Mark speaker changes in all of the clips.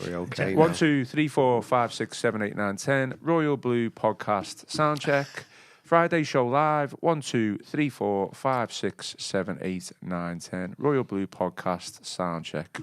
Speaker 1: Are we okay?
Speaker 2: 1, 2, 3, 4, 5, 6, 7, 8, 9, 10. Royal Blue podcast sound check. Friday show live. 1, 2, 3, 4, 5, 6, 7, 8, 9, 10. Royal Blue podcast sound check.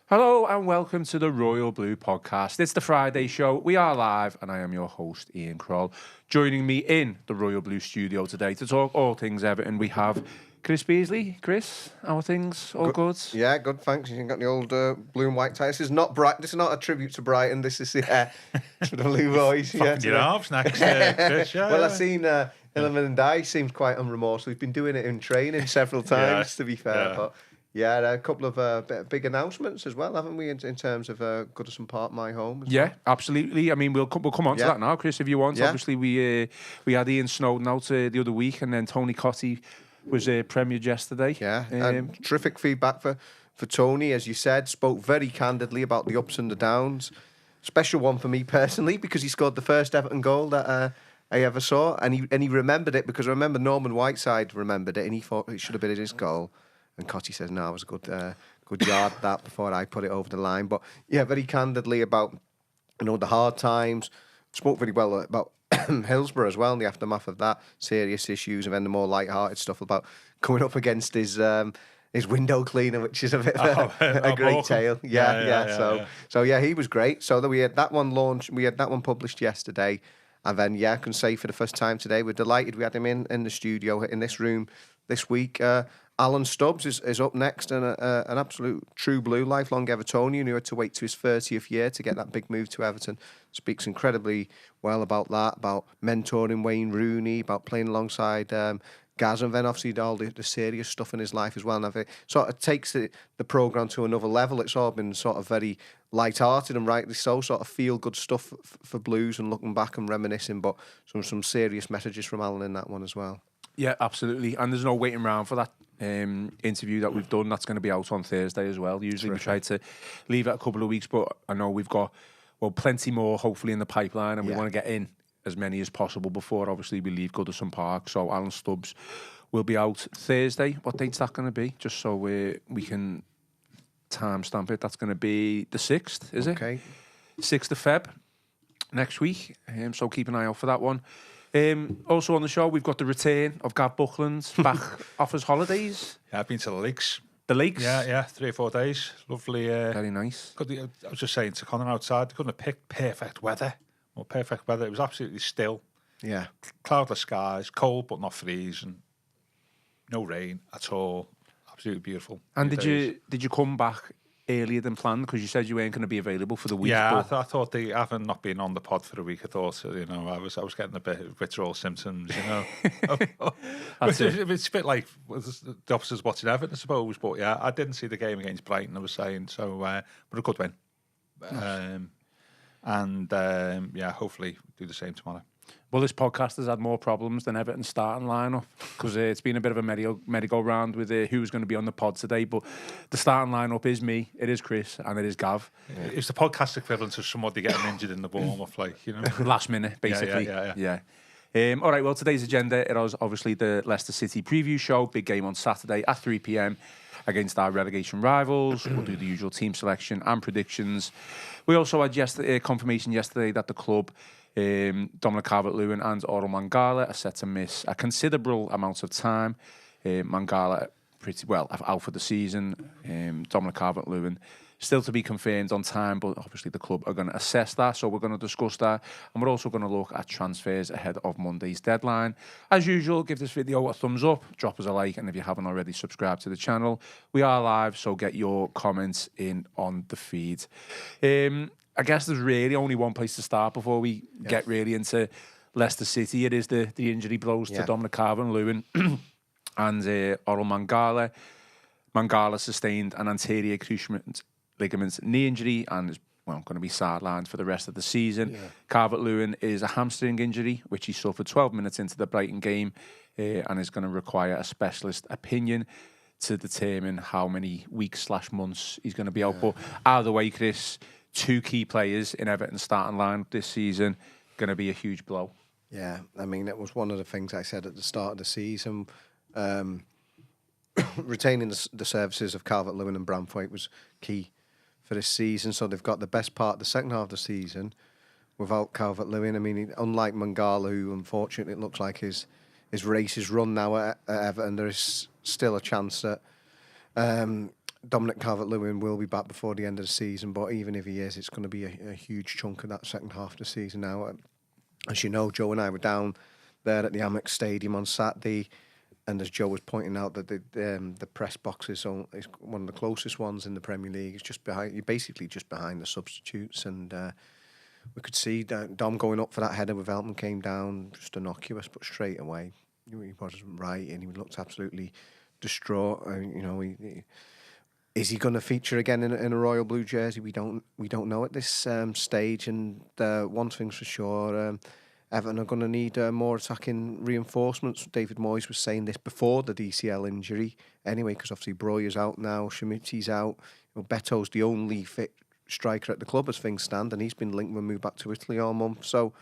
Speaker 2: Hello and welcome to the Royal Blue podcast. It's the Friday show. We are live and I am your host, Ian Kroll. Joining me in the Royal Blue studio today to talk all things Everton, we have Chris Beasley. Chris, how are things? All good?
Speaker 1: Yeah, good, thanks. You got the old blue and white tie. This is not This is not a tribute to Brighton. This is for the Blue Boys.
Speaker 3: Fucking your arms next, Chris. Yeah,
Speaker 1: well, I've seen Illiman and Dye seemed quite unremorseful. We've been doing it in training several times, to be fair. But yeah, a couple of big announcements as well, haven't we, in terms of Goodison Park, my home?
Speaker 2: Yeah, absolutely. I mean, we'll come on to that now, Chris, if you want.
Speaker 1: Yeah.
Speaker 2: Obviously, we had Ian Snowden out the other week, and then Tony Cottee was premiered yesterday.
Speaker 1: Yeah, terrific feedback for Tony, as you said. Spoke very candidly about the ups and the downs. Special one for me personally, because he scored the first Everton goal that I ever saw, and he remembered it, because I remember Norman Whiteside remembered it, and he thought it should have been his goal. And Cottee says, no, it was a good yard that before I put it over the line. But yeah, very candidly about the hard times. Spoke very well about Hillsborough as well in the aftermath of that, serious issues, and then the more light-hearted stuff about coming up against his window cleaner, which is a bit of a great tale. So he was great. So we had that one launched. We had that one published yesterday, and then I can say for the first time today, we're delighted we had him in the studio in this room this week. Alan Stubbs is up next, and an absolute true blue, lifelong Evertonian who had to wait to his 30th year to get that big move to Everton. Speaks incredibly well about that, about mentoring Wayne Rooney, about playing alongside Gaz, and then obviously all the serious stuff in his life as well. And it sort of takes the programme to another level. It's all been sort of very light-hearted and rightly so, sort of feel-good stuff for Blues and looking back and reminiscing, but some serious messages from Alan in that one as well.
Speaker 2: Yeah, absolutely. And there's no waiting around for that interview that we've done. That's going to be out on Thursday as well. Usually we try to leave it a couple of weeks, but I know we've got plenty more hopefully in the pipeline, and we want to get in as many as possible before obviously we leave Goodison Park. So Alan Stubbs will be out Thursday. What date's that going to be? Just so we can timestamp it. That's going to be the 6th, is it?
Speaker 1: Okay.
Speaker 2: 6th of Feb next week. So keep an eye out for that one. Also on the show, we've got the return of Gav Buckland back off his holidays.
Speaker 3: Yeah, I've been to the lakes.
Speaker 2: The lakes?
Speaker 3: Yeah, 3 or 4 days. Lovely.
Speaker 2: Very nice.
Speaker 3: I was just saying to Connor outside, they couldn't have picked perfect weather. Well, perfect weather. It was absolutely still.
Speaker 1: Yeah.
Speaker 3: Cloudless skies, cold but not freezing. No rain at all. Absolutely beautiful.
Speaker 2: And did you come back earlier than planned, because you said you weren't going to be available for the week?
Speaker 3: Yeah, I thought having not been on the pod for a week, I thought I was getting a bit of withdrawal symptoms. It's a bit like the opposite's watching Everton, I suppose. But yeah, I didn't see the game against Brighton, I was saying, so but a good win. Nice. Hopefully do the same tomorrow.
Speaker 2: Well, this podcast has had more problems than Everton's starting lineup, because it's been a bit of a merry-go-round with who's going to be on the pod today. But the starting lineup is me, it is Chris, and it is Gav.
Speaker 3: Yeah. It's the podcast equivalent of somebody getting injured in the warm-up,
Speaker 2: last minute, basically. Yeah. All right, well, today's agenda, it was obviously the Leicester City preview show, big game on Saturday at 3 p.m. against our relegation rivals. We'll do the usual team selection and predictions. We also had confirmation yesterday that the club Dominic Calvert-Lewin and Orel Mangala are set to miss a considerable amount of time. Mangala pretty well out for the season. Dominic Calvert-Lewin still to be confirmed on time, but obviously the club are going to assess that, so we're going to discuss that. And we're also going to look at transfers ahead of Monday's deadline. As usual, give this video a thumbs up, drop us a like, and if you haven't already, subscribe to the channel. We are live, so get your comments in on the feed. I guess there's really only one place to start before we get really into Leicester City. It is the injury blows to Dominic Calvert-Lewin and Orel Mangala. Mangala sustained an anterior cruciate ligament knee injury and is going to be sidelined for the rest of the season. Calvert-Lewin is a hamstring injury, which he suffered 12 minutes into the Brighton game, and is going to require a specialist opinion to determine how many weeks/months he's going to be out. But either way, Chris, 2 key players in Everton's starting line this season, going to be a huge blow.
Speaker 1: Yeah, I mean, it was one of the things I said at the start of the season. Retaining the services of Calvert-Lewin and Branthwaite was key for this season. So they've got the best part of the second half of the season without Calvert-Lewin. I mean, unlike Mangala, who unfortunately it looks like his race is run now at Everton, there is still a chance that Dominic Calvert-Lewin will be back before the end of the season. But even if he is, it's going to be a huge chunk of that second half of the season now. As you know, Joe and I were down there at the Amex Stadium on Saturday, and as Joe was pointing out, that the press box is one of the closest ones in the Premier League. It's just behind, you're basically just behind the substitutes, and we could see Dom going up for that header with Veltman came down just innocuous, but straight away he wasn't right, and he looked absolutely distraught. Is he going to feature again in a royal blue jersey? We don't know at this stage. And one thing's for sure. Everton are going to need more attacking reinforcements. David Moyes was saying this before the DCL injury anyway, because obviously Breuer's out now, Schmitty's out. Beto's the only fit striker at the club as things stand, and he's been linked with a move back to Italy all month. So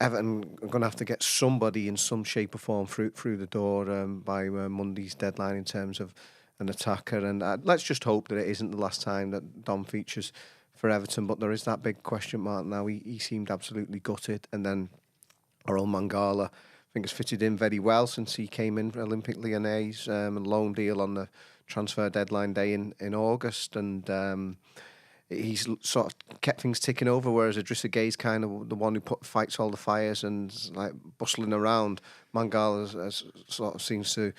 Speaker 1: Everton are going to have to get somebody in some shape or form through the door by Monday's deadline in terms of an attacker. And let's just hope that it isn't the last time that Dom features for Everton, but there is that big question mark now. He seemed absolutely gutted, and then Orel Mangala, I think, has fitted in very well since he came in for Olympique Lyonnais, a loan deal on the transfer deadline day in August, and he's sort of kept things ticking over, whereas Idrissa Gueye's kind of the one who fights all the fires and like bustling around. Mangala sort of seems to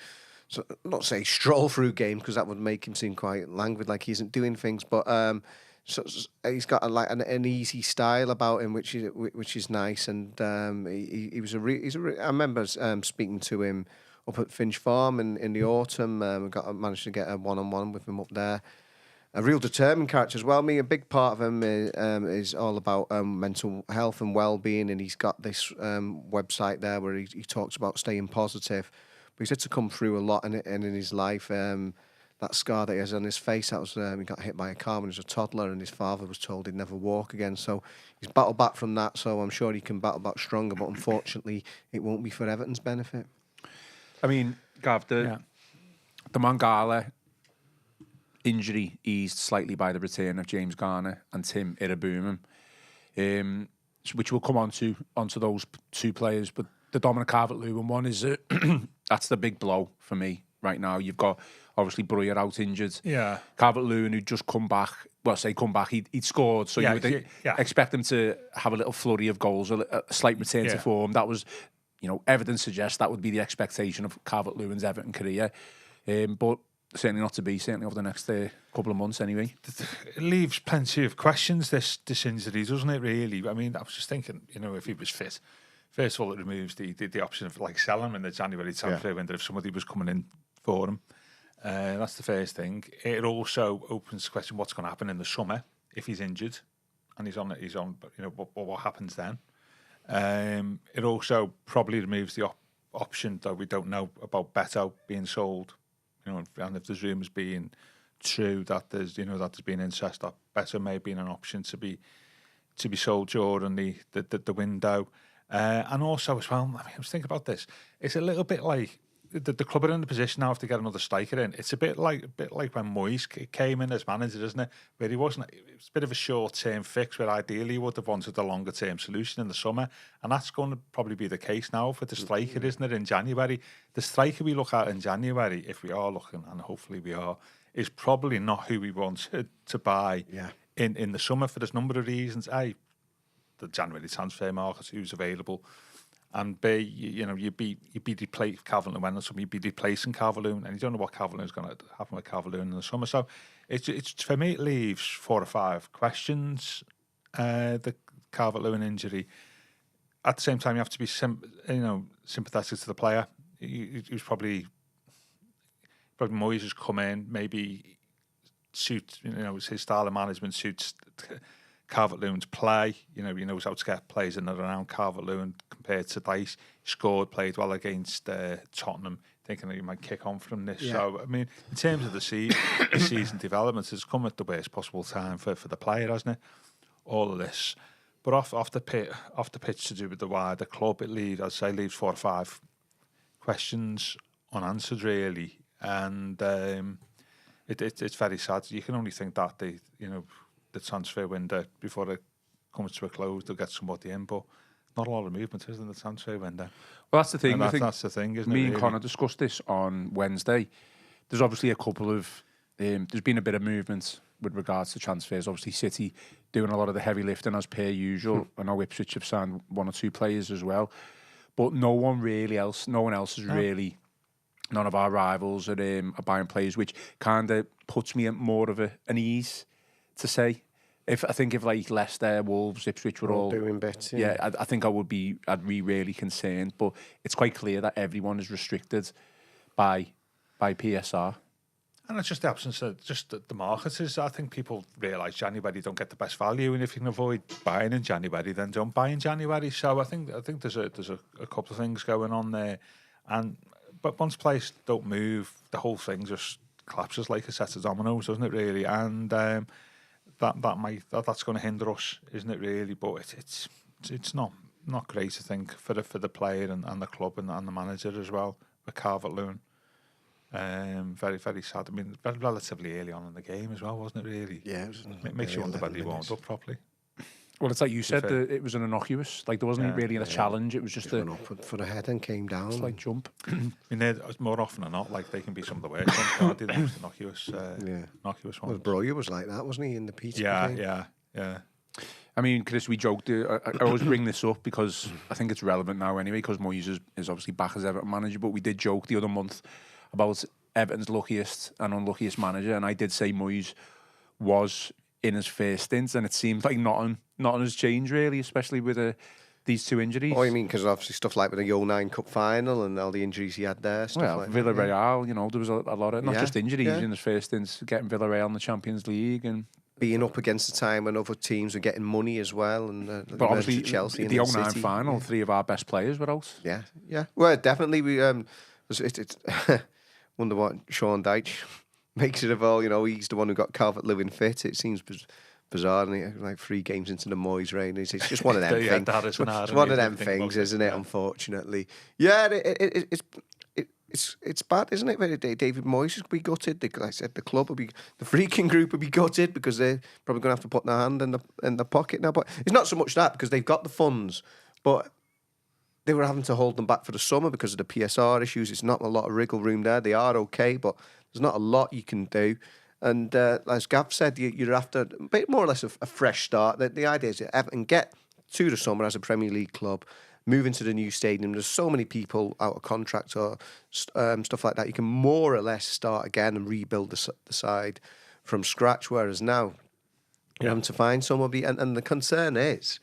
Speaker 1: not say stroll through games, because that would make him seem quite languid, like he isn't doing things, but so he's got an easy style about him, which is nice, and he was I remember speaking to him up at Finch Farm in the autumn. Managed to get a one-on-one with him up there. A real determined character as well. A big part of him is all about mental health and well-being, and he's got this website there where he talks about staying positive. But he's had to come through a lot in his life. That scar that he has on his face, that was he got hit by a car when he was a toddler, and his father was told he'd never walk again. So he's battled back from that, so I'm sure he can battle back stronger, but unfortunately it won't be for Everton's benefit.
Speaker 2: I mean, Gav, the Mangala injury eased slightly by the return of James Garner and Tim Iraboomam, which we'll come onto those 2 players, but the Dominic Calvert-Lewin one is that's the big blow for me right now. You've got obviously Breuer out injured.
Speaker 3: Yeah.
Speaker 2: Calvert-Lewin, who'd just come back. Well, say come back, he'd scored, so you would expect him to have a little flurry of goals, a slight return to form. That was, evidence suggests that would be the expectation of Calvert-Lewin's Everton career. But certainly not to be, certainly over the next couple of months anyway.
Speaker 3: It leaves plenty of questions, this injury, doesn't it, really? I mean, I was just thinking, if he was fit, first of all, it removes the option of like selling him in the January transfer window if somebody was coming in for him. That's the first thing. It also opens the question: what's going to happen in the summer if he's injured and he's on. What happens then? It also probably removes the option that we don't know about Beto being sold. And if there's rumours being true that there's been interest, that Beto may be an option to be sold during the window. And also as well, I was thinking about this. It's a little bit like the club are in the position now if they get another striker in. It's a bit like when Moyes came in as manager, isn't it? Where he wasn't. It was a bit of a short-term fix. Where ideally he would have wanted a longer-term solution in the summer, and that's going to probably be the case now for the striker, isn't it? In January, the striker we look at in January, if we are looking, and hopefully we are, is probably not who we wanted to buy in the summer for this number of reasons. A, the January transfer market, who's available. And B, you'd be replacing Calvert-Lewin or something. You'd be replacing Calvert-Lewin, and you don't know what Calvert-Lewin's going to happen with Calvert-Lewin in the summer. So it's for me, it leaves 4 or 5 questions. The Calvert-Lewin injury. At the same time, you have to be sympathetic to the player. He was probably Moyes has come in, maybe suits his style of management suits Calvert-Lewin's play. He knows how to get players in and around Calvert-Lewin compared to Dice. He scored, played well against Tottenham, thinking that he might kick on from this. Yeah. So, I mean, in terms of the season development, it's come at the worst possible time for the player, hasn't it? All of this. But off the pitch to do with the wider club, it leaves 4 or 5 questions unanswered, really. And it's very sad. You can only think that the transfer window, before it comes to a close, they'll get somebody in, but not a lot of movement is in the transfer window.
Speaker 2: Well, that's the thing.
Speaker 3: I think that's the thing, isn't it?
Speaker 2: Me and
Speaker 3: really?
Speaker 2: Connor discussed this on Wednesday. There's obviously a couple of there's been a bit of movement with regards to transfers. Obviously, City doing a lot of the heavy lifting as per usual. I know Ipswich have signed 1 or 2 players as well, but no one else is really. None of our rivals are buying players, which kind of puts me at more of an ease to say. If like Leicester, Wolves, Ipswich were all
Speaker 1: doing bits,
Speaker 2: I think I'd be really concerned. But it's quite clear that everyone is restricted by PSR.
Speaker 3: And it's just the absence of the market is. I think people realise January don't get the best value, and if you can avoid buying in January, then don't buy in January. So I think there's a couple of things going on there, but once players don't move, the whole thing just collapses like a set of dominoes, doesn't it? Really, and that's going to hinder us, isn't it? Really, but it's not great, I think, for the player and the club and the manager as well with Calvert-Lewin. Very, very sad. I mean, relatively early on in the game as well, wasn't it? Really,
Speaker 1: yeah.
Speaker 3: It makes you wonder whether he warmed up properly.
Speaker 2: Well, it's like you said, it was an innocuous. Like there wasn't really a challenge. It was just
Speaker 1: went up for the head and came down.
Speaker 2: It's like jump.
Speaker 3: I mean, more often than not, like they can be some of the worst ones, can't they? The most innocuous ones.
Speaker 1: Well, Broyer was like that, wasn't he, in the Peter game?
Speaker 3: Yeah.
Speaker 2: I mean, Chris, we joked. I always bring this up because I think it's relevant now anyway, because Moyes is obviously back as Everton manager, but we did joke the other month about Everton's luckiest and unluckiest manager, and I did say Moyes was in his first stint, and it seems like nothing has changed really, especially with these 2 injuries.
Speaker 1: Oh, I mean, because obviously stuff like with the 09 Cup final and all the injuries he had there. Stuff like
Speaker 2: Villarreal, there was a lot of not just injuries in his first stint, getting Villarreal in the Champions League and
Speaker 1: being up against the time when other teams were getting money as well, and
Speaker 2: but obviously
Speaker 1: Chelsea
Speaker 2: the
Speaker 1: and
Speaker 2: 09
Speaker 1: City.
Speaker 2: final, 3 of our best players were out.
Speaker 1: Yeah. Well, definitely we it's wonder what Sean Dyche makes it of all. He's the one who got Calvert-Lewin fit. It seems bizarre, and like 3 games into the Moyes reign, it's just one of them things. It's one of them things, isn't it? Unfortunately, it's bad, isn't it? David Moyes will be gutted. Like I said, the club will be, the freaking group will be gutted because they're probably going to have to put their hand in the pocket now. But it's not so much that, because they've got the funds, but they were having to hold them back for the summer because of the PSR issues. It's not a lot of wriggle room there. They are okay, but there's not a lot you can do. And as Gav said, you're after a bit more or less a fresh start. The idea is that Everton get to the summer as a Premier League club, move into the new stadium. There's so many people out of contract or stuff like that. You can more or less start again and rebuild the side from scratch, whereas now you're having to find somebody. And the concern is,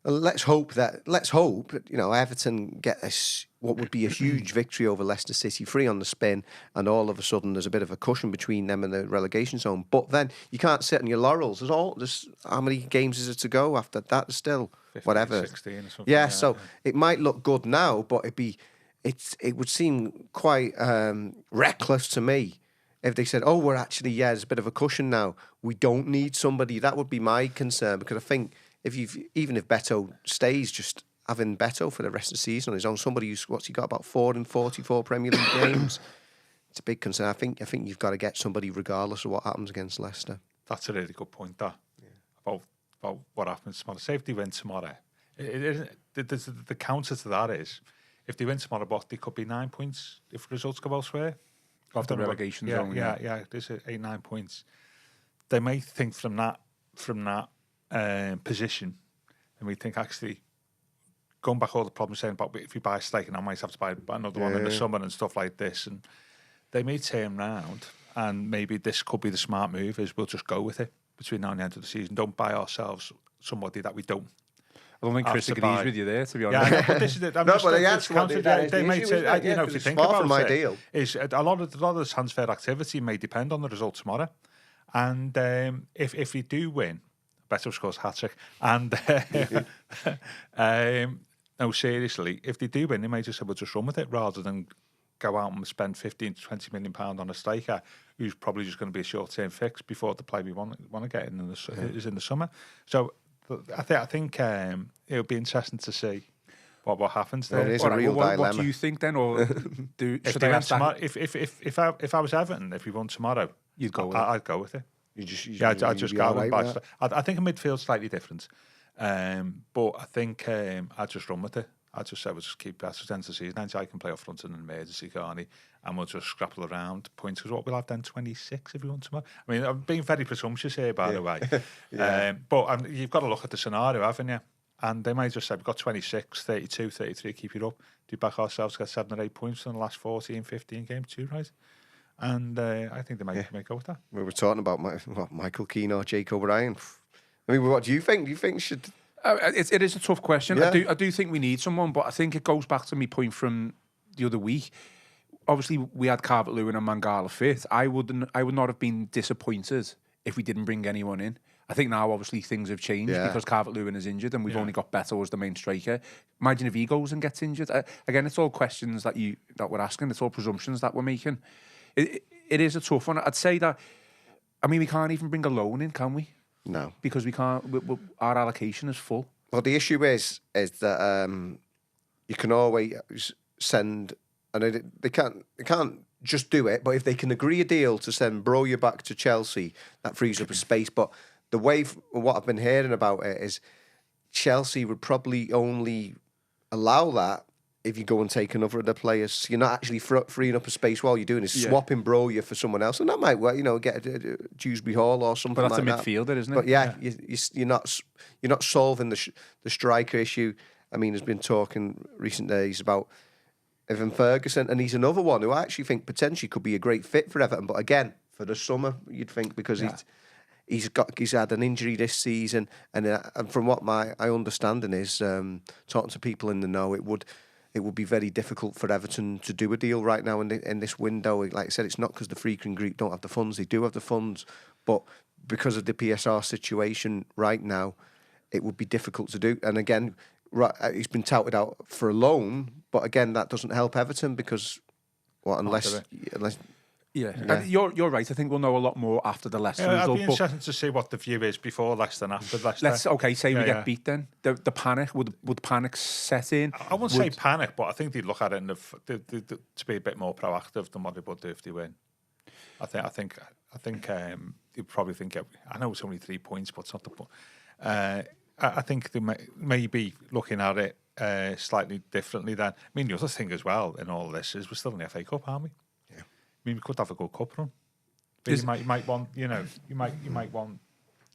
Speaker 1: let's hope that Everton get what would be a huge victory over Leicester City, 3 on the spin, and all of a sudden there's a bit of a cushion between them and the relegation zone. But then you can't sit on your laurels. There's how many games is it to go after that? Still 15, whatever,
Speaker 3: 16 or something.
Speaker 1: So it might look good now, but it would seem quite reckless to me if they said, "Oh, we're actually there's a bit of a cushion now. We don't need somebody." That would be my concern, because I think even if Beto stays just having Beto for the rest of the season on his own. Somebody who's he got about 4 in 44 Premier League games. It's a big concern. I think you've got to get somebody regardless of what happens against Leicester.
Speaker 3: That's a really good point, that. Yeah. About what happens tomorrow. Say if they win tomorrow, the counter to that is, if they win tomorrow, they could be 9 points if results go elsewhere.
Speaker 2: Off the relegation zone.
Speaker 3: Yeah. There's 8-9 points. They may think from that position, and we think actually, going back all the problems saying about if you buy a stake, and I might have to buy another one in the summer and stuff like this, and they may turn round, and maybe this could be the smart move, is we'll just go with it between now and the end of the season. Don't buy ourselves somebody that we don't.
Speaker 2: I don't think Chris agrees with you there, to be honest.
Speaker 3: Yeah, but this is it. They may say, if you think about it, is a lot of the transfer activity may depend on the result tomorrow, and if we do win, Beto scores hat-trick, and no, seriously, if they do win, they may just say we'll just run with it rather than go out and spend 15 to 20 million pound on a striker who's probably just going to be a short-term fix before the play we want to get is in the summer. So I think it'll be interesting to see what happens there.
Speaker 1: Well, it is a real dilemma.
Speaker 2: What do you think then? Or
Speaker 3: if I was Everton, if we won tomorrow,
Speaker 2: you'd go with
Speaker 3: I'd go with it.
Speaker 1: I'd
Speaker 3: just go with it. I think a midfield's slightly different, but I think I'd just run with it. I'd just say we'll just keep that to the end of the season. Then I can play up front in an emergency, can't he? And we'll just scrapple around points, because what we'll have then 26 if we want tomorrow. I mean, I'm being very presumptuous here, by the way. But you've got to look at the scenario, haven't you? And they might just say, we've got 26, 32, 33, keep it up. Do you back ourselves to get 7 or 8 points in the last 14, 15 games too, right? And I think they might go with that.
Speaker 1: We were talking about Michael Keane or Jake O'Brien. I mean, what do you think? Do you think should...
Speaker 2: It is a tough question.
Speaker 1: Yeah.
Speaker 2: I do think we need someone, but I think it goes back to my point from the other week. Obviously, we had Calvert-Lewin and Mangala fit. I would not have been disappointed if we didn't bring anyone in. I think now, obviously, things have changed because Calvert-Lewin is injured and we've only got Beto as the main striker. Imagine if he goes and gets injured. Again, it's all questions that we're asking. It's all presumptions that we're making. It is a tough one. I'd say that, I mean, we can't even bring a loan in, can we?
Speaker 1: No.
Speaker 2: Because we can't, our allocation is full.
Speaker 1: Well, the issue is that you can always send, and they can't just do it, but if they can agree a deal to send Broja back to Chelsea, that frees up a space. But the way, what I've been hearing about it is Chelsea would probably only allow that if you go and take another of the players. So you're not actually freeing up a space while you're doing is swapping Broja for someone else, and that might work. Get a Dewsbury Hall or something.
Speaker 2: But that's
Speaker 1: like
Speaker 2: a midfielder, isn't it?
Speaker 1: But you're not solving the striker issue. I mean, there's been talking recent days about Evan Ferguson, and he's another one who I actually think potentially could be a great fit for Everton. But again, for the summer, you'd think, because he's had an injury this season, and from what my understanding is, talking to people in the know, it would be very difficult for Everton to do a deal right now in this window. Like I said, it's not because the freaking Greek don't have the funds. They do have the funds, but because of the PSR situation right now, it would be difficult to do. And again, he's been touted out for a loan, but again, that doesn't help Everton because, unless...
Speaker 2: Yeah. You're right. I think we'll know a lot more after the Leicester result.
Speaker 3: It'll be interesting to see what the view is before Leicester and after Leicester.
Speaker 2: Say we get beat then. The panic, would panic set in?
Speaker 3: I wouldn't say panic, but I think they'd look at it to be a bit more proactive than what they would do if they win. I think you'd probably think, I know it's only 3 points, but it's not the point. I think they may be looking at it slightly differently then. I mean, the other thing as well in all this is we're still in the FA Cup, aren't we? I mean, we could have a good cup run. You might want, you might want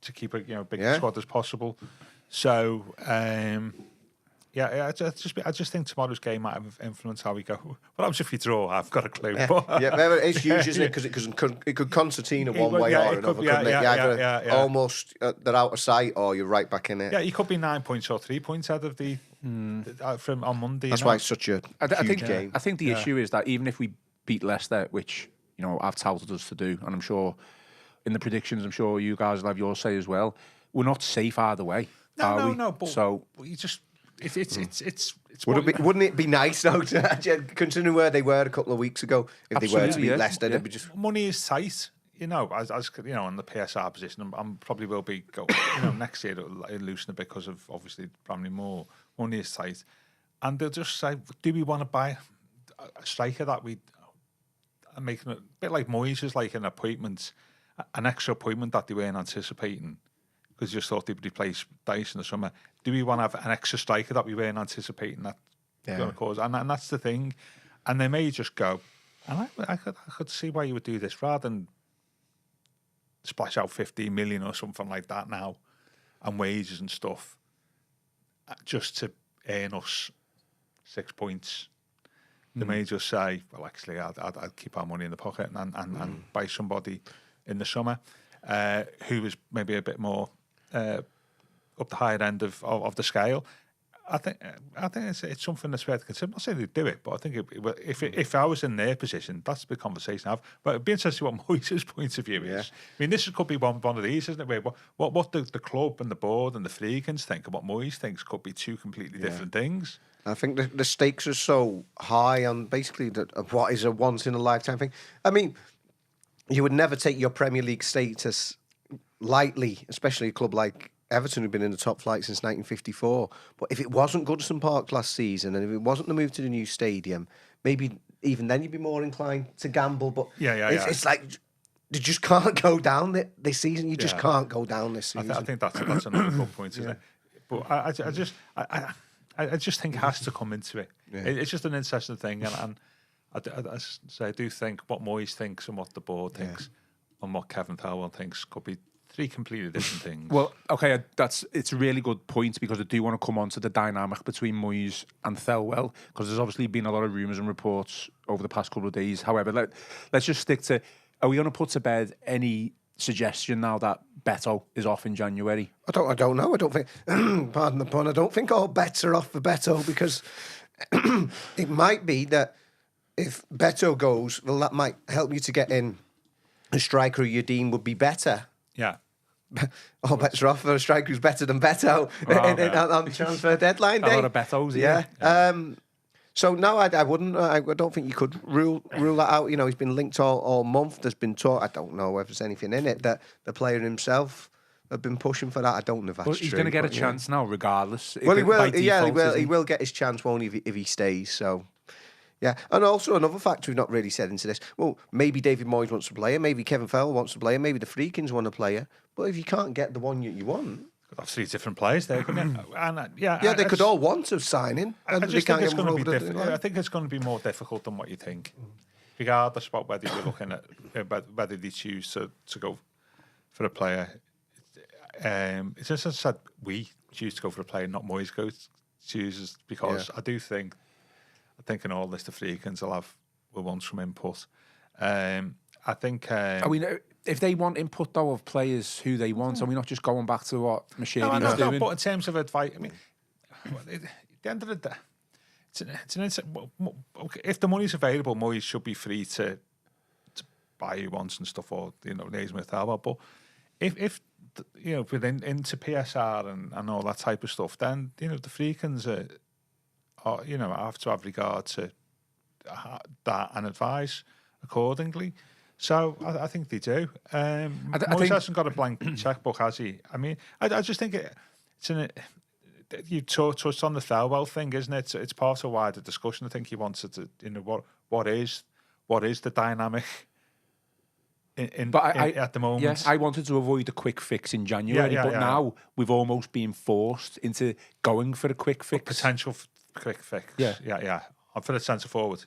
Speaker 3: to keep a big squad as possible. So, I just think tomorrow's game might have influenced how we go. What happens if we draw? I've got a clue.
Speaker 1: It's huge, isn't it? Because it could concertina one way or another, couldn't it? Almost they're out of sight, or you're right back in it.
Speaker 3: Yeah, you could be 9 points or 3 points out of the from on Monday.
Speaker 1: That's why it's such a huge game.
Speaker 2: I think the issue is that even if we beat Leicester, which I've touted us to do, and I'm sure in the predictions, I'm sure you guys will have your say as well. We're not safe either way.
Speaker 3: No. But so you just it's.
Speaker 1: Wouldn't it be nice though, considering where they were a couple of weeks ago, if they were to beat Leicester, they'd be just
Speaker 3: money is tight. As in the PSR position, I'm probably will be next year it'll loosen a bit because of obviously Bramley Moore money is tight, and they'll just say, do we want to buy a striker that we are making a bit like Moyes is like an appointment, an extra appointment that they weren't anticipating because just thought they'd replace Dice in the summer. Do we want to have an extra striker that we weren't anticipating that going to cause? And that's the thing. And they may just go, and I could see why you would do this rather than splash out 15 million or something like that now and wages and stuff just to earn us 6 points. They may just say, well, actually, I'd keep our money in the pocket and buy somebody in the summer who is maybe a bit more up the higher end of the scale. I think it's something that's worth considering. I'm not saying they'd do it, but I think if I was in their position, that's a big conversation to have. But it'd be interesting what Moyes' point of view is. I mean, this could be one of these, isn't it? Where what the club and the board and the freakins think and what Moyes thinks could be two completely different things.
Speaker 1: I think the stakes are so high on basically what is a once in a lifetime thing. I mean, you would never take your Premier League status lightly, especially a club like Everton, who've been in the top flight since 1954. But if it wasn't Goodison Park last season, and if it wasn't the move to the new stadium, maybe even then you'd be more inclined to gamble. But it's like you just can't go down this season. You just can't go down this season.
Speaker 3: I think that's another good point, isn't it? But I just think it has to come into it. Yeah. It's just an interesting thing, and I do think what Moyes thinks and what the board thinks and what Kevin Thelwell thinks could be three completely different things.
Speaker 2: Well, okay, it's a really good point because I do want to come on to the dynamic between Moyes and Thelwell because there's obviously been a lot of rumours and reports over the past couple of days. However, let's just stick to, are we going to put to bed any suggestion now that Beto is off in January?
Speaker 1: I don't know. I don't think, pardon the pun, I don't think all bets are off for Beto because it might be that if Beto goes, well, that might help you to get in a striker who you deem would be better.
Speaker 3: Yeah.
Speaker 1: All bets are off for a striker who's better than Beto on transfer deadline day.
Speaker 2: A lot of Betos, yeah.
Speaker 1: So no, I wouldn't. I don't think you could rule that out. You know, he's been linked all month. There's been talk. I don't know if there's anything in it that the player himself have been pushing for that. I don't know if that's true.
Speaker 2: He's going to get a chance now, regardless.
Speaker 1: Well, he will. He will get his chance, won't he, if he stays? So. Yeah, and also another factor we've not really said into this. Well, maybe David Moyes wants to play her, maybe Kevin Fowler wants to play her, maybe the Freakins want to play her. But if you can't get the one you want,
Speaker 3: could have three different players there, couldn't you? And
Speaker 1: they could all want to sign in.
Speaker 3: I just think it's going to be difficult. I think it's going to be more difficult than what you think, regardless of whether you're looking at whether they choose to go for a player. It's just as I said, we choose to go for a player, not Moyes chooses, because I do think. I think in all this, the Freakins will want some input. I think.
Speaker 2: If they want input though of players who they want, are we not just going back to what Machiri was doing?
Speaker 3: No, but in terms of advice, I mean, at the end of the day, if the money's available, Moyes should be free to buy who he wants and stuff, or liaison with Albert. But if within into PSR and all that type of stuff, then the Freakins are. Or, I have to have regard to that and advise accordingly. So I think they do. Moyes hasn't got a blank checkbook, has he? I mean, I just think you touched on the Thelwell thing, isn't it? It's part of a wider discussion. I think he wanted to, what is the dynamic at the moment?
Speaker 2: Yes, I wanted to avoid a quick fix in January, but now we've almost been forced into going for a quick fix.
Speaker 3: Potential quick fix. Yeah. For the centre forward,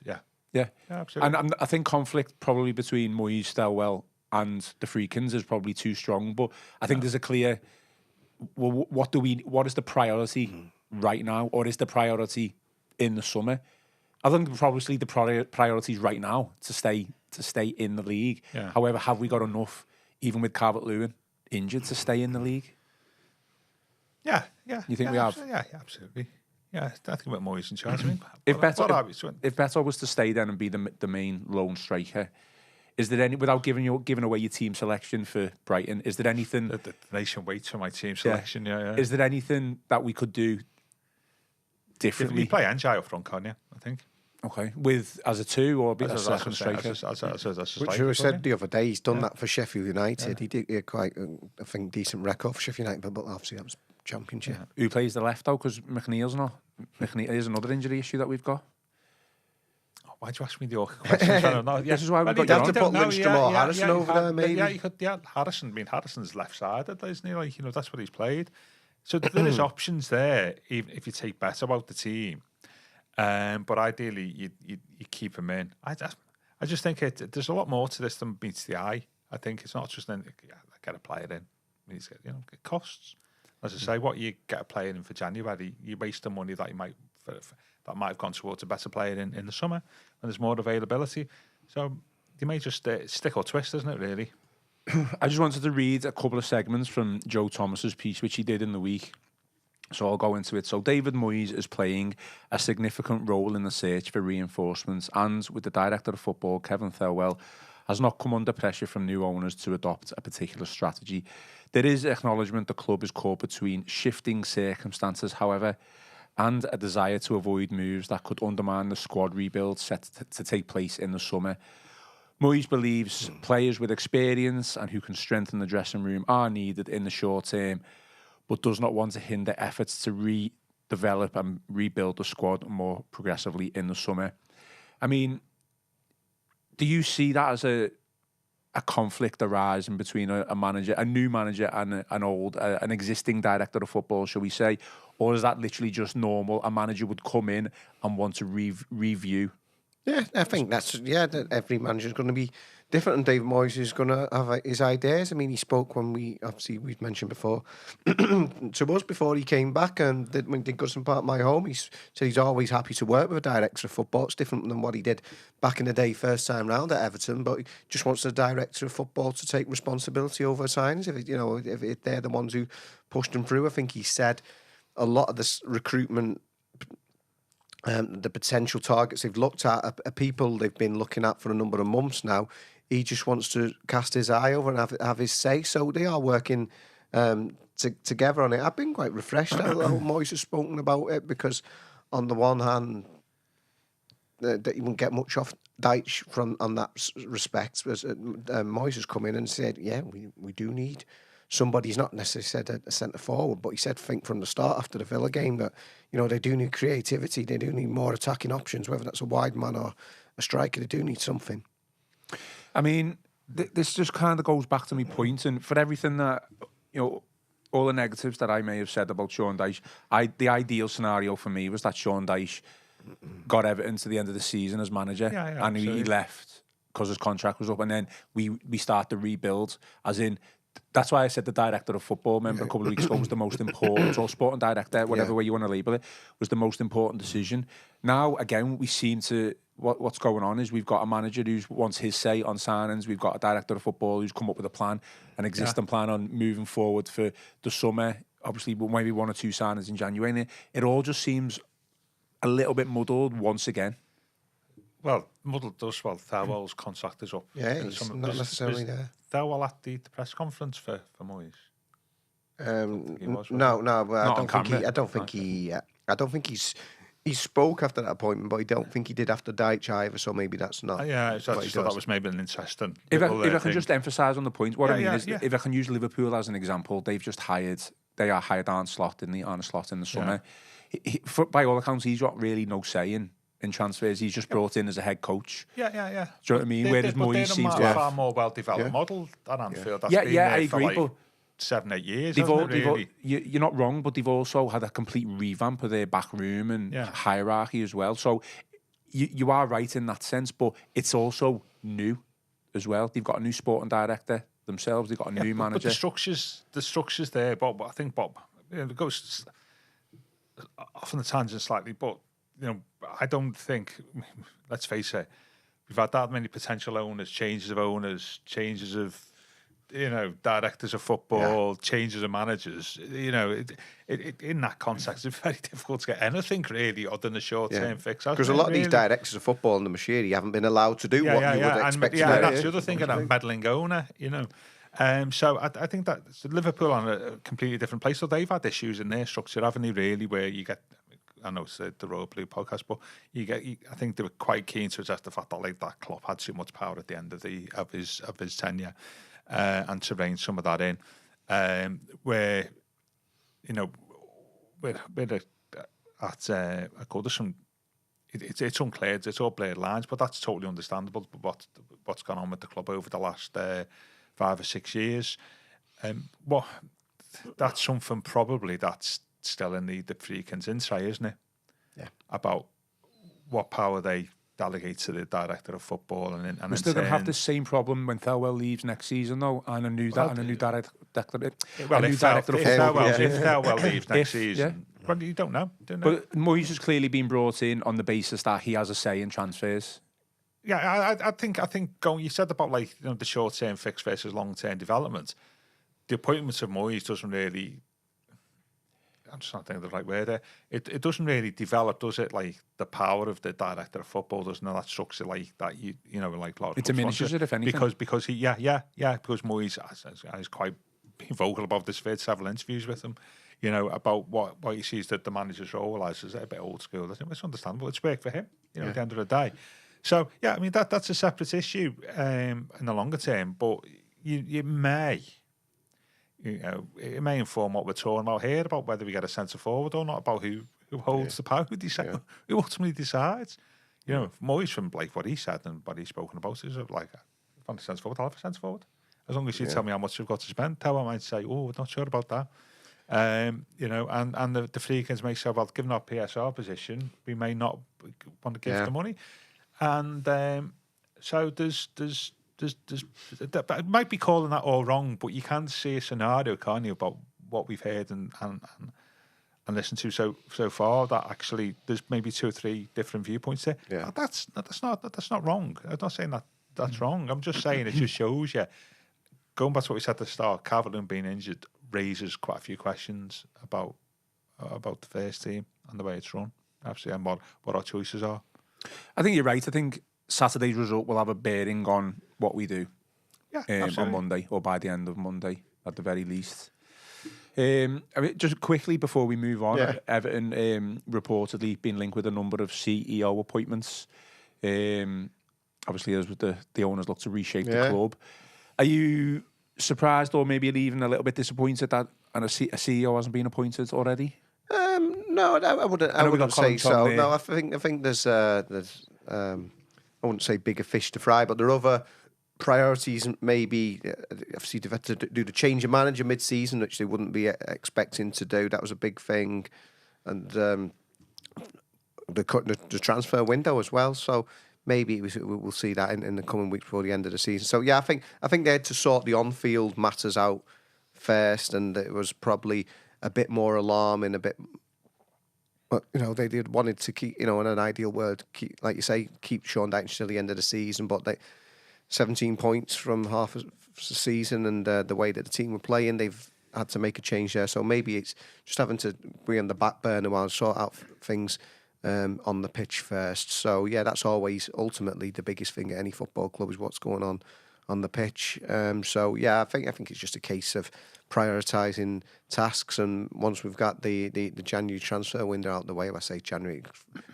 Speaker 2: Yeah,
Speaker 3: absolutely.
Speaker 2: And I think conflict probably between Moyes, Thelwell and the Freakins is probably too strong. But I think there's a clear, what is the priority right now, or is the priority in the summer? I think probably the priority is right now to stay in the league.
Speaker 3: Yeah.
Speaker 2: However, have we got enough, even with Calvert-Lewin injured, to stay in the league?
Speaker 3: Yeah.
Speaker 2: You think we have?
Speaker 3: Yeah, absolutely. Yeah, I think about Moyes in charge. I mean,
Speaker 2: if Beto was to stay then and be the main lone striker, is there any, without giving away your team selection for Brighton, is there anything...
Speaker 3: The nation waits for my team selection, yeah.
Speaker 2: Is there anything that we could do differently?
Speaker 3: You play Anjay up front, can't you, I think?
Speaker 2: Okay, with as a 2 or a second striker.
Speaker 3: Which
Speaker 1: I said the other day, he's done that for Sheffield United. He did quite, I think, decent record for Sheffield United, but obviously that was Championship.
Speaker 2: Who plays the left though? Because McNeil's not. McNeil is another injury issue that we've got.
Speaker 3: Why'd you ask me the awkward questions?
Speaker 2: This is why we've got
Speaker 1: you have to put Lindstrom or Harrison over there, maybe.
Speaker 3: Yeah, you could. Yeah, Harrison. I mean, Harrison's left-sided, isn't he? Like, that's what he's played. So there is options there, even if you take better about the team. But ideally, you keep him in. I just think there's a lot more to this than meets the eye. I think it's not just get a player in. It costs. As I say, what you get a player in for January, you waste the money that you might that might have gone towards a better player in the summer when there's more availability. So you may just stick or twist, isn't it? Really.
Speaker 2: I just wanted to read a couple of segments from Joe Thomas's piece, which he did in the week. So I'll go into it. So David Moyes is playing a significant role in the search for reinforcements, and with the director of football, Kevin Thelwell, has not come under pressure from new owners to adopt a particular strategy. There is acknowledgement the club is caught between shifting circumstances, however, and a desire to avoid moves that could undermine the squad rebuild set to take place in the summer. Moyes believes players with experience and who can strengthen the dressing room are needed in the short term, but does not want to hinder efforts to redevelop and rebuild the squad more progressively in the summer. I mean, do you see that as a conflict arising between a manager, a new manager, and an existing director of football, shall we say? Or is that literally just normal? A manager would come in and want to review?
Speaker 1: Yeah, I think that every manager's going to be different, and David Moyes is going to have his ideas. I mean, he spoke when we've mentioned before to us before he came back, and when he did Goodison Park, my home, he said he's always happy to work with a director of football. It's different than what he did back in the day, first time round at Everton, but he just wants the director of football to take responsibility over signings. If they're the ones who pushed them through, I think he said a lot of this recruitment. The potential targets they've looked at are people they've been looking at for a number of months now. He just wants to cast his eye over and have his say. So they are working together on it. I've been quite refreshed how Moyes has spoken about it, because on the one hand, that you won't get much off Dyche on that respect. Moyes has come in and said, yeah, we do need somebody. He's not necessarily said a centre forward, but he said, think from the start after the Villa game that, they do need creativity, they do need more attacking options, whether that's a wide man or a striker, they do need something.
Speaker 2: I mean, this just kind of goes back to my point, and for everything that, all the negatives that I may have said about Sean Dyche, the ideal scenario for me was that Sean Dyche got Everton to the end of the season as manager, and he left because his contract was up, and then we start the rebuild, as in. That's why I said the director of football, remember, a couple of weeks ago, was the most important, or sporting director, whatever way you want to label it, was the most important decision. Now, again, we seem to, what's going on is we've got a manager who wants his say on signings, we've got a director of football who's come up with a plan, an existing plan on moving forward for the summer, obviously maybe 1 or 2 signings in January, and it all just seems a little bit muddled once again.
Speaker 3: Well, muddled does. Well, Thelwell's contract is up.
Speaker 1: Yeah, it's not necessarily there.
Speaker 3: Thelwell at the press conference for Moyes?
Speaker 1: No, but I don't think he spoke after that appointment, but I don't think he did after Dyche either. So maybe that's not.
Speaker 3: I just thought that was maybe an interesting.
Speaker 2: If I can just emphasise on the point, what I mean is, if I can use Liverpool as an example, they've just hired Arne Slot in the summer. He, by all accounts, he's got really no say in transfers. He's just brought in as a head coach.
Speaker 3: Yeah.
Speaker 2: Do you know what I mean? Whereas Moyes seems to
Speaker 3: have a far more well-developed model at Anfield. That's been
Speaker 2: I agree. But
Speaker 3: 7-8 years.
Speaker 2: You're not wrong, but they've also had a complete revamp of their back room and hierarchy as well. So you are right in that sense, but it's also new as well. They've got a new sporting director themselves. They've got a new manager.
Speaker 3: But the structure's there. Bob, I think it goes off on the tangent slightly, but. I don't think, let's face it, we've had that many potential owners, changes of, directors of football, changes of managers. In that context, it's very difficult to get anything really other than a short-term fix.
Speaker 1: Because a lot of these directors of football in the machinery haven't been allowed to do what you would expect.
Speaker 3: That's the other thing, a meddling owner, So I think that Liverpool are in a completely different place. So they've had issues in their structure, haven't they, really, where you get I know it's the Royal Blue podcast, but I think they were quite keen to address the fact that like that Klopp had too much power at the end of his tenure, and to rein some of that in, where at Goodison, it's unclear, it's all blurred lines, but that's totally understandable. What's gone on with the club over the last 5 or 6 years, that's something probably that's still in the Freakins insight, isn't it?
Speaker 1: Yeah.
Speaker 3: About what power they delegate to the director of football, and
Speaker 2: we're still going to have the same problem when Thelwell leaves next season, though, and a new director.
Speaker 3: Well, if Thelwell leaves next season, well, you don't know.
Speaker 2: But Moyes has clearly been brought in on the basis that he has a say in transfers.
Speaker 3: Yeah, I think you said about like the short term fix versus long term development. The appointment of Moyes doesn't really. I'm just not thinking of the right word there. It doesn't really develop, does it? Like the power of the director of football doesn't that structure like that. Like a lot of
Speaker 2: it diminishes it, if anything.
Speaker 3: Because because Moyes has quite been vocal about this. I've several interviews with him. About what he sees that the manager's role as is a bit old school. I think it's understandable. It's work for him. At the end of the day. So yeah, I mean that's a separate issue in the longer term, but you may. It may inform what we're talking about here, about whether we get a centre forward or not, about who holds the power, who ultimately decides. Moyes, from like what he said and what he's spoken about, is like, if I want a centre forward, I'll have a centre forward. As long as you tell me how much we've got to spend, I might say, we're not sure about that. And the Freakins may say, well, given our PSR position, we may not want to give the money. And so there's it might be calling that all wrong, but you can see a scenario, can't you, about what we've heard and listened to so far, that actually there's maybe 2 or 3 different viewpoints there. Yeah. That's not wrong. I'm not saying that's wrong. I'm just saying it just shows you. Going back to what we said at the start, Calvert-Lewin being injured raises quite a few questions about the first team and the way it's run, absolutely, and what our choices are.
Speaker 2: I think you're right. I think Saturday's result will have a bearing on what we do on Monday, or by the end of Monday at the very least. I mean, just quickly before we move on, Everton reportedly been linked with a number of CEO appointments. Obviously, as with the owners look to reshape the club. Are you surprised, or maybe even a little bit disappointed that a CEO hasn't been appointed already?
Speaker 1: No, I wouldn't say so. No, I think there's I wouldn't say bigger fish to fry, but there are other priorities. Maybe obviously they've had to do the change of manager mid-season, which they wouldn't be expecting to do. That was a big thing, and the transfer window as well. So maybe we'll see that in the coming weeks before the end of the season. So yeah, I think they had to sort the on-field matters out first, and it was probably a bit more alarming, a bit. But they wanted to keep, in an ideal world, like you say, keep Sean Dyche till the end of the season. But 17 points from half of the season, and the way that the team were playing, they've had to make a change there. So maybe it's just having to be on the back burner while sort out things on the pitch first. So yeah, that's always ultimately the biggest thing at any football club, is what's going on the pitch. So yeah, I think it's just a case of prioritising tasks, and once we've got the January transfer window out the way, I say January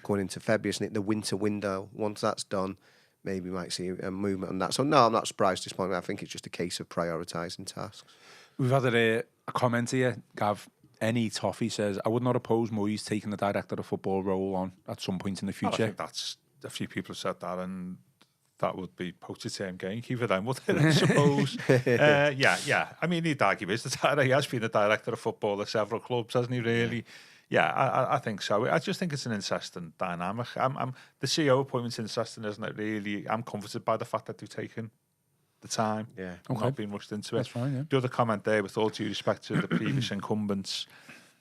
Speaker 1: going into February, isn't it? The winter window. Once that's done, maybe we might see a movement on that. So no, I'm not surprised at this point. I think it's just a case of prioritising tasks.
Speaker 2: We've had a comment here, Gav. Any Toffee says, I would not oppose Moyes taking the director of football role on at some point in the future.
Speaker 3: I think that's a few people have said that, and that would be poacher-term gamekeeper then, wouldn't it, I suppose? Yeah. I mean, he'd argue he has been the director of football at several clubs, hasn't he, really? Yeah, I think so. I just think it's an interesting dynamic. The CEO appointment's interesting, isn't it, really? I'm comforted by the fact that they've taken the time.
Speaker 2: Yeah.
Speaker 3: Not been rushed into it.
Speaker 2: That's fine, yeah.
Speaker 3: The other comment there, with all due respect to the previous incumbents,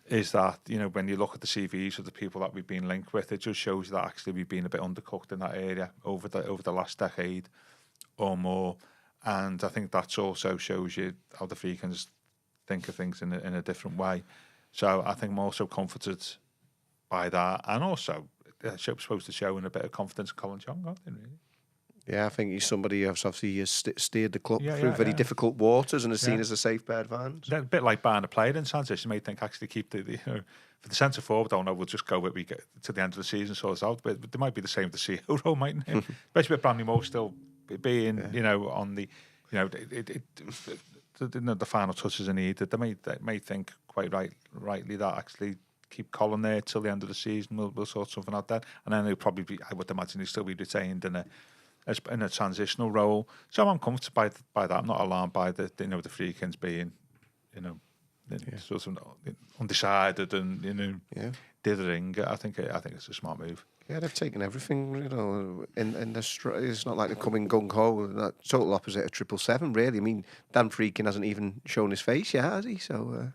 Speaker 3: is that, when you look at the CVs of the people that we've been linked with, it just shows that actually we've been a bit undercooked in that area over the last decade or more. And I think that also shows you how the Freakins think of things in a different way. So I think I'm also comforted by that. And also, they're supposed to show in a bit of confidence in Colin Chong, aren't they, really?
Speaker 1: Yeah, I think he's somebody who's obviously has steered the club through
Speaker 3: Yeah,
Speaker 1: very
Speaker 3: yeah.
Speaker 1: difficult waters and is seen
Speaker 3: Yeah.
Speaker 1: as a safe pair of hands.
Speaker 3: They're a bit like buying a player in transition. You may think actually keep for the centre forward. Don't know. We'll just go we get to the end of the season, sort us out. But they might be the same to see role, mightn't it? Especially with Brandy Moore still being, on the, the final touches are needed. They may think quite rightly that actually keep Colin there till the end of the season. We'll sort something out there, and then he'll probably be. I would imagine he'll still be retained in a transitional role. So I'm comfortable by that. I'm not alarmed by the Freakins being, sort of undecided and dithering. I think it's a smart move.
Speaker 1: Yeah, they've taken everything, in the it's not like they're coming gung-ho. That total opposite of 777, really. I mean, Dan Freakin hasn't even shown his face yet, has he? So,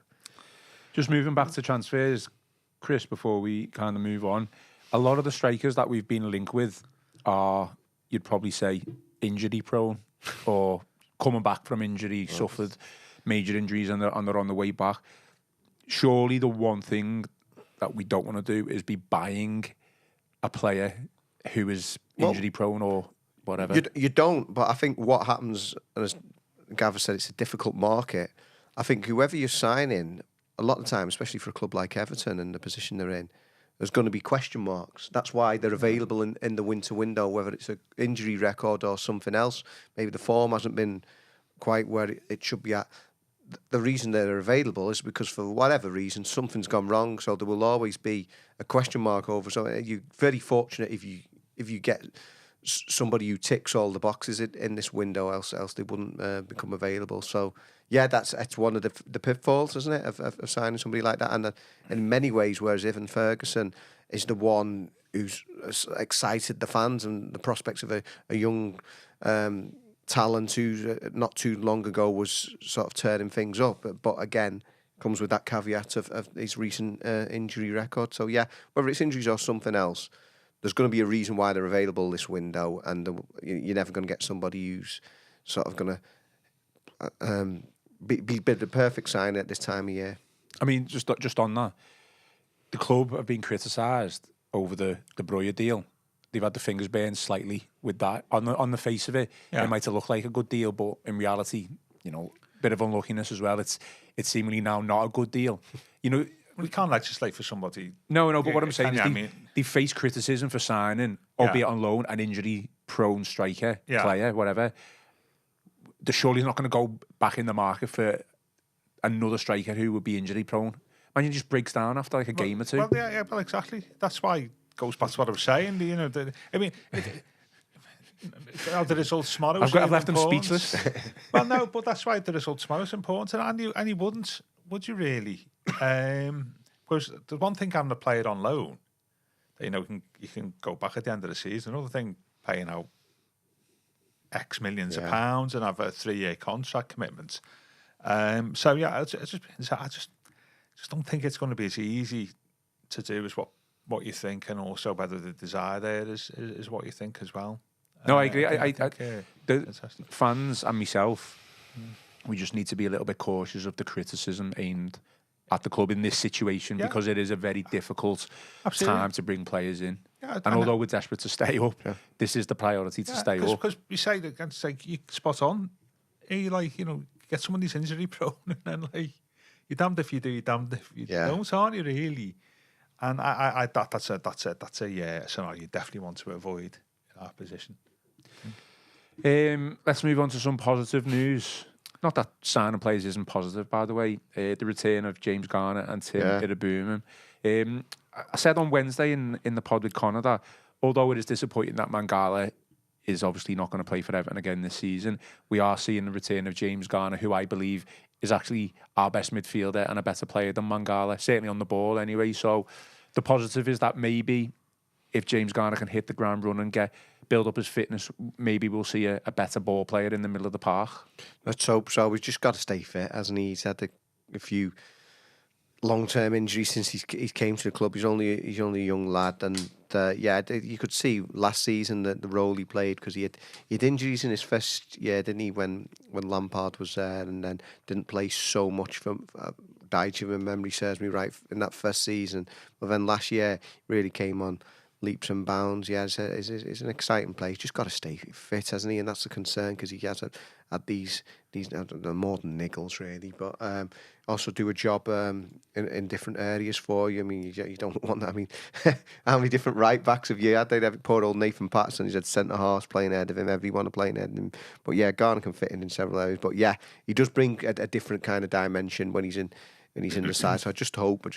Speaker 2: Just moving back to transfers, Chris, before we kind of move on, a lot of the strikers that we've been linked with are, you'd probably say, injury prone or coming back from injury, suffered major injuries and they're on the way back. Surely the one thing that we don't want to do is be buying a player who is injury prone or whatever.
Speaker 1: You don't, but I think what happens, and as Gavin said, it's a difficult market. I think whoever you're signing, a lot of the time, especially for a club like Everton and the position they're in, there's going to be question marks. That's why they're available in the winter window, whether it's an injury record or something else. Maybe the form hasn't been quite where it should be at. The reason they're available is because for whatever reason, something's gone wrong. So there will always be a question mark over. So you're very fortunate if you get somebody who ticks all the boxes in this window, else they wouldn't become available. So yeah, that's one of the pitfalls, isn't it, of signing somebody like that? And in many ways, whereas Evan Ferguson is the one who's excited the fans and the prospects of a young talent who not too long ago was sort of turning things up, but again comes with that caveat of his recent injury record. So yeah, whether it's injuries or something else, there's going to be a reason why they're available this window, and you're never going to get somebody who's sort of going to be the perfect sign at this time of year.
Speaker 2: I mean, just on that, the club have been criticised over the Breuer deal. They've had the fingers burned slightly with that. On the face of it, it might have looked like a good deal, but in reality, bit of unluckiness as well. It's seemingly now not a good deal.
Speaker 3: We can't legislate for somebody.
Speaker 2: No, but what I'm saying is they face criticism for signing, albeit on loan, an injury-prone striker, player, whatever. They're surely not going to go back in the market for another striker who would be injury-prone. Man, he just breaks down after like a game or two.
Speaker 3: Well, exactly. That's why. Goes back to what I was saying. The results tomorrow.
Speaker 2: I've left him speechless.
Speaker 3: Well, no, but that's why the result tomorrow is important, and you wouldn't, would you really? Because the one thing having a player on loan, that, you can go back at the end of the season. Another thing, paying out X millions of pounds and have a 3-year contract commitment. So yeah, I just don't think it's going to be as easy to do as what you think, and also whether the desire there is what you think as well.
Speaker 2: No, I agree. I think the fans and myself, we just need to be a little bit cautious of the criticism aimed at the club in this situation, because it is a very difficult time to bring players in. Yeah, and although we're desperate to stay up, this is the priority to stay up.
Speaker 3: Because you say that, you spot on. You get someone who's injury prone, and then you're damned if you do, you're damned if you don't, aren't you really? And that's a scenario you definitely want to avoid in our position.
Speaker 2: Let's move on to some positive news. Not that signing players isn't positive, by the way. The return of James Garner and Tim Idaboomum. I said on Wednesday in the pod with Connor that although it is disappointing that Mangala is obviously not going to play for Everton again this season, we are seeing the return of James Garner, who I believe is actually our best midfielder and a better player than Mangala, certainly on the ball anyway. So the positive is that maybe if James Garner can hit the ground running and build up his fitness, maybe we'll see a better ball player in the middle of the park.
Speaker 1: Let's hope so. We've just got to stay fit, hasn't he? He's had a few long-term injuries since he came to the club. He's only a young lad, and you could see last season the role he played, because he had injuries in his first year, didn't he? When Lampard was there, and then didn't play so much for Dyche, if memory serves me right, in that first season. But then last year really came on leaps and bounds. Yeah, it's an exciting play. He's just got to stay fit, hasn't he? And that's the concern, because he has had these I don't know, more than niggles really, but also do a job in different areas for you. I mean, you don't want that. I mean, how many different right backs have you had? They'd have poor old Nathan Patterson. He's had centre halves playing ahead of him. Everyone are playing ahead of him. But yeah, Garner can fit in several areas. But yeah, he does bring a different kind of dimension when he's in the side. So I just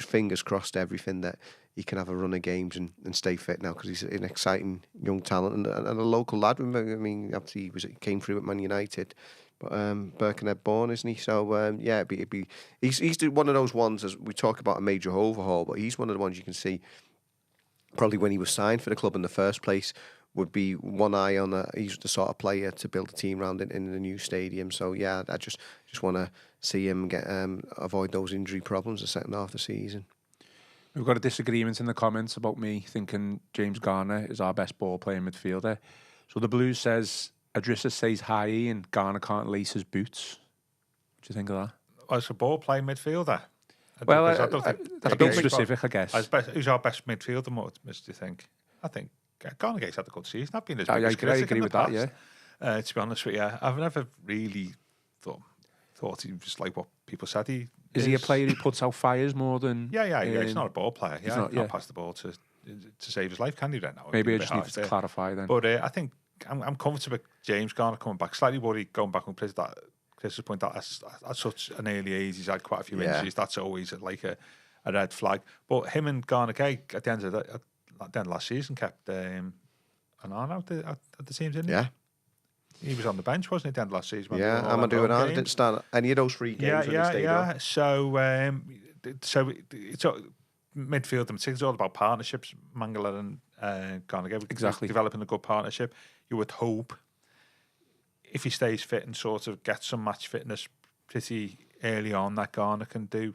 Speaker 1: fingers crossed everything, that he can have a run of games and stay fit now, because he's an exciting young talent and a local lad. I mean, obviously he came through at Man United, but Birkenhead born, isn't he? So yeah, he's one of those ones, as we talk about a major overhaul, but he's one of the ones you can see probably when he was signed for the club in the first place, would be one eye on he's the sort of player to build a team around in the new stadium. So yeah, I just want to see him get avoid those injury problems the second half of the season.
Speaker 2: We've got a disagreement in the comments about me thinking James Garner is our best ball playing midfielder. So the Blues says Adrissa says high and Garner can't lace his boots. What do you think of that?
Speaker 3: As a ball playing midfielder.
Speaker 2: Well, I don't think that's a bit specific, I guess.
Speaker 3: Who's our best midfielder, do you think? I think Garner's had a good season. I've been his
Speaker 2: I
Speaker 3: biggest critic
Speaker 2: agree
Speaker 3: in the
Speaker 2: with
Speaker 3: past.
Speaker 2: that, yeah.
Speaker 3: To be honest with you, I've never really thought he was like what people said he
Speaker 2: is. He a player who puts out fires more than...
Speaker 3: Yeah. He's not a ball player. He's not pass the ball to save his life, can he, right now?
Speaker 2: Maybe I just need to clarify then.
Speaker 3: But I think I'm comfortable with James Garner coming back. Slightly worried going back on Chris's point that at such an early age he's had quite a few injuries. That's always like a red flag. But him and Garner Gay at the end of last season kept an arm out at the team, didn't he?
Speaker 1: Yeah.
Speaker 3: He was on the bench, wasn't he, at the end of last season?
Speaker 1: Yeah, Amadou and I didn't start any of those 3 games when he stayed up.
Speaker 3: So it's midfield, and it's all about partnerships. Mangala and Garner,
Speaker 2: exactly,
Speaker 3: developing a good partnership. You would hope, if he stays fit and sort of gets some match fitness pretty early on, that Garner can do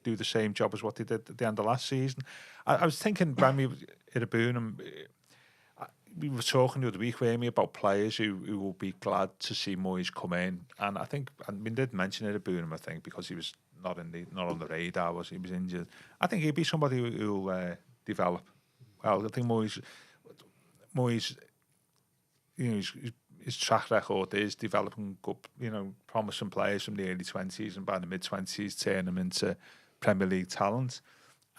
Speaker 3: the same job as what he did at the end of last season. I was thinking, Rami Iraboon, we were talking the other week, weren't we, about players who will be glad to see Moyes come in, and I think, and we did mention Iraboon, I think, because he was not on the radar, he was injured. I think he'd be somebody who'll develop well. I think Moyes, you know, his track record is developing good, promising players from the early 20s, and by the mid 20s, turn them into Premier League talent.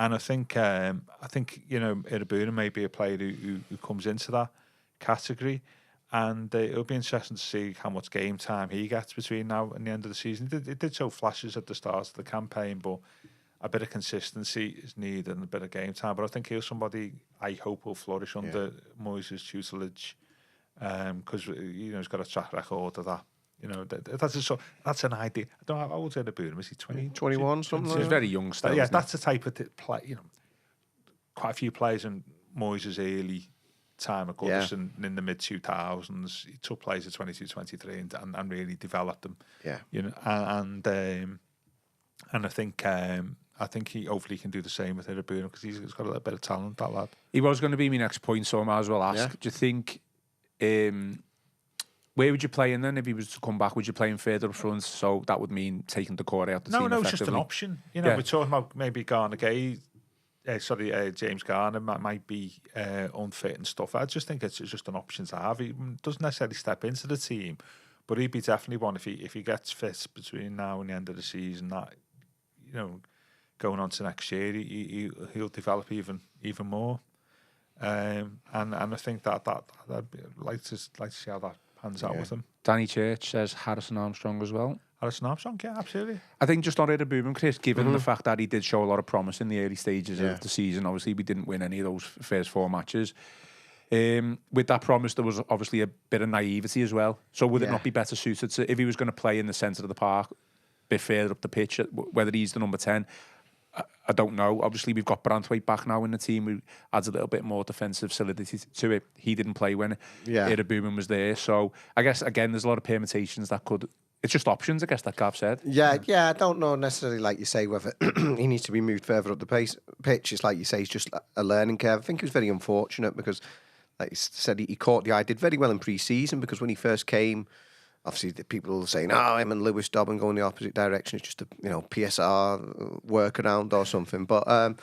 Speaker 3: And I think Iraboon may be a player who comes into that category, and it'll be interesting to see how much game time he gets between now and the end of the season. It did show flashes at the start of the campaign, but a bit of consistency is needed and a bit of game time. But I think he's somebody I hope will flourish under Moyes' tutelage, because he's got a track record of that. That's an idea. I don't know how old is Iraboon. Is he 20?
Speaker 1: 21, something like that?
Speaker 2: He's very young still.
Speaker 3: Yeah, that's the type of play. Quite a few players in Moyes' early time at Goodison in the mid 2000s. He took players at 22, 23 and really developed them.
Speaker 1: Yeah,
Speaker 3: and I think he hopefully can do the same with Iraboon, because he's got a little bit of talent, that lad.
Speaker 2: He was going to be my next point, so I might as well ask. Yeah. Do you think? Where would you play in then if he was to come back? Would you play him further up front? So that would mean taking the core out the team.
Speaker 3: No, it's just an option. We're talking about maybe Garner Gay. James Garner might be unfit and stuff. I just think it's just an option to have. He doesn't necessarily step into the team, but he'd be definitely one if he gets fit between now and the end of the season. That going on to next year, he'll develop even more. And I think that I'd like to see how that pans out with him.
Speaker 2: Danny Church says Harrison Armstrong as well.
Speaker 3: Harrison Armstrong, yeah, absolutely.
Speaker 2: I think just on Iraboon, Chris, given the fact that he did show a lot of promise in the early stages of the season, obviously we didn't win any of those first 4 matches. With that promise, there was obviously a bit of naivety as well. So would it not be better suited to, if he was going to play in the centre of the park, a bit further up the pitch, whether he's the number 10? I don't know. Obviously, we've got Branthwaite back now in the team, who adds a little bit more defensive solidity to it. He didn't play when Iraboon was there. So I guess, again, there's a lot of permutations that could... It's just options, I guess, that Gav said.
Speaker 1: Yeah, I don't know necessarily, like you say, whether he needs to be moved further up the pitch. It's like you say, it's just a learning curve. I think he was very unfortunate because, like you said, he caught the eye. Did very well in pre-season, because when he first came... Obviously, the people saying, him and Lewis Dobbin going the opposite direction. It's just a PSR workaround or something. But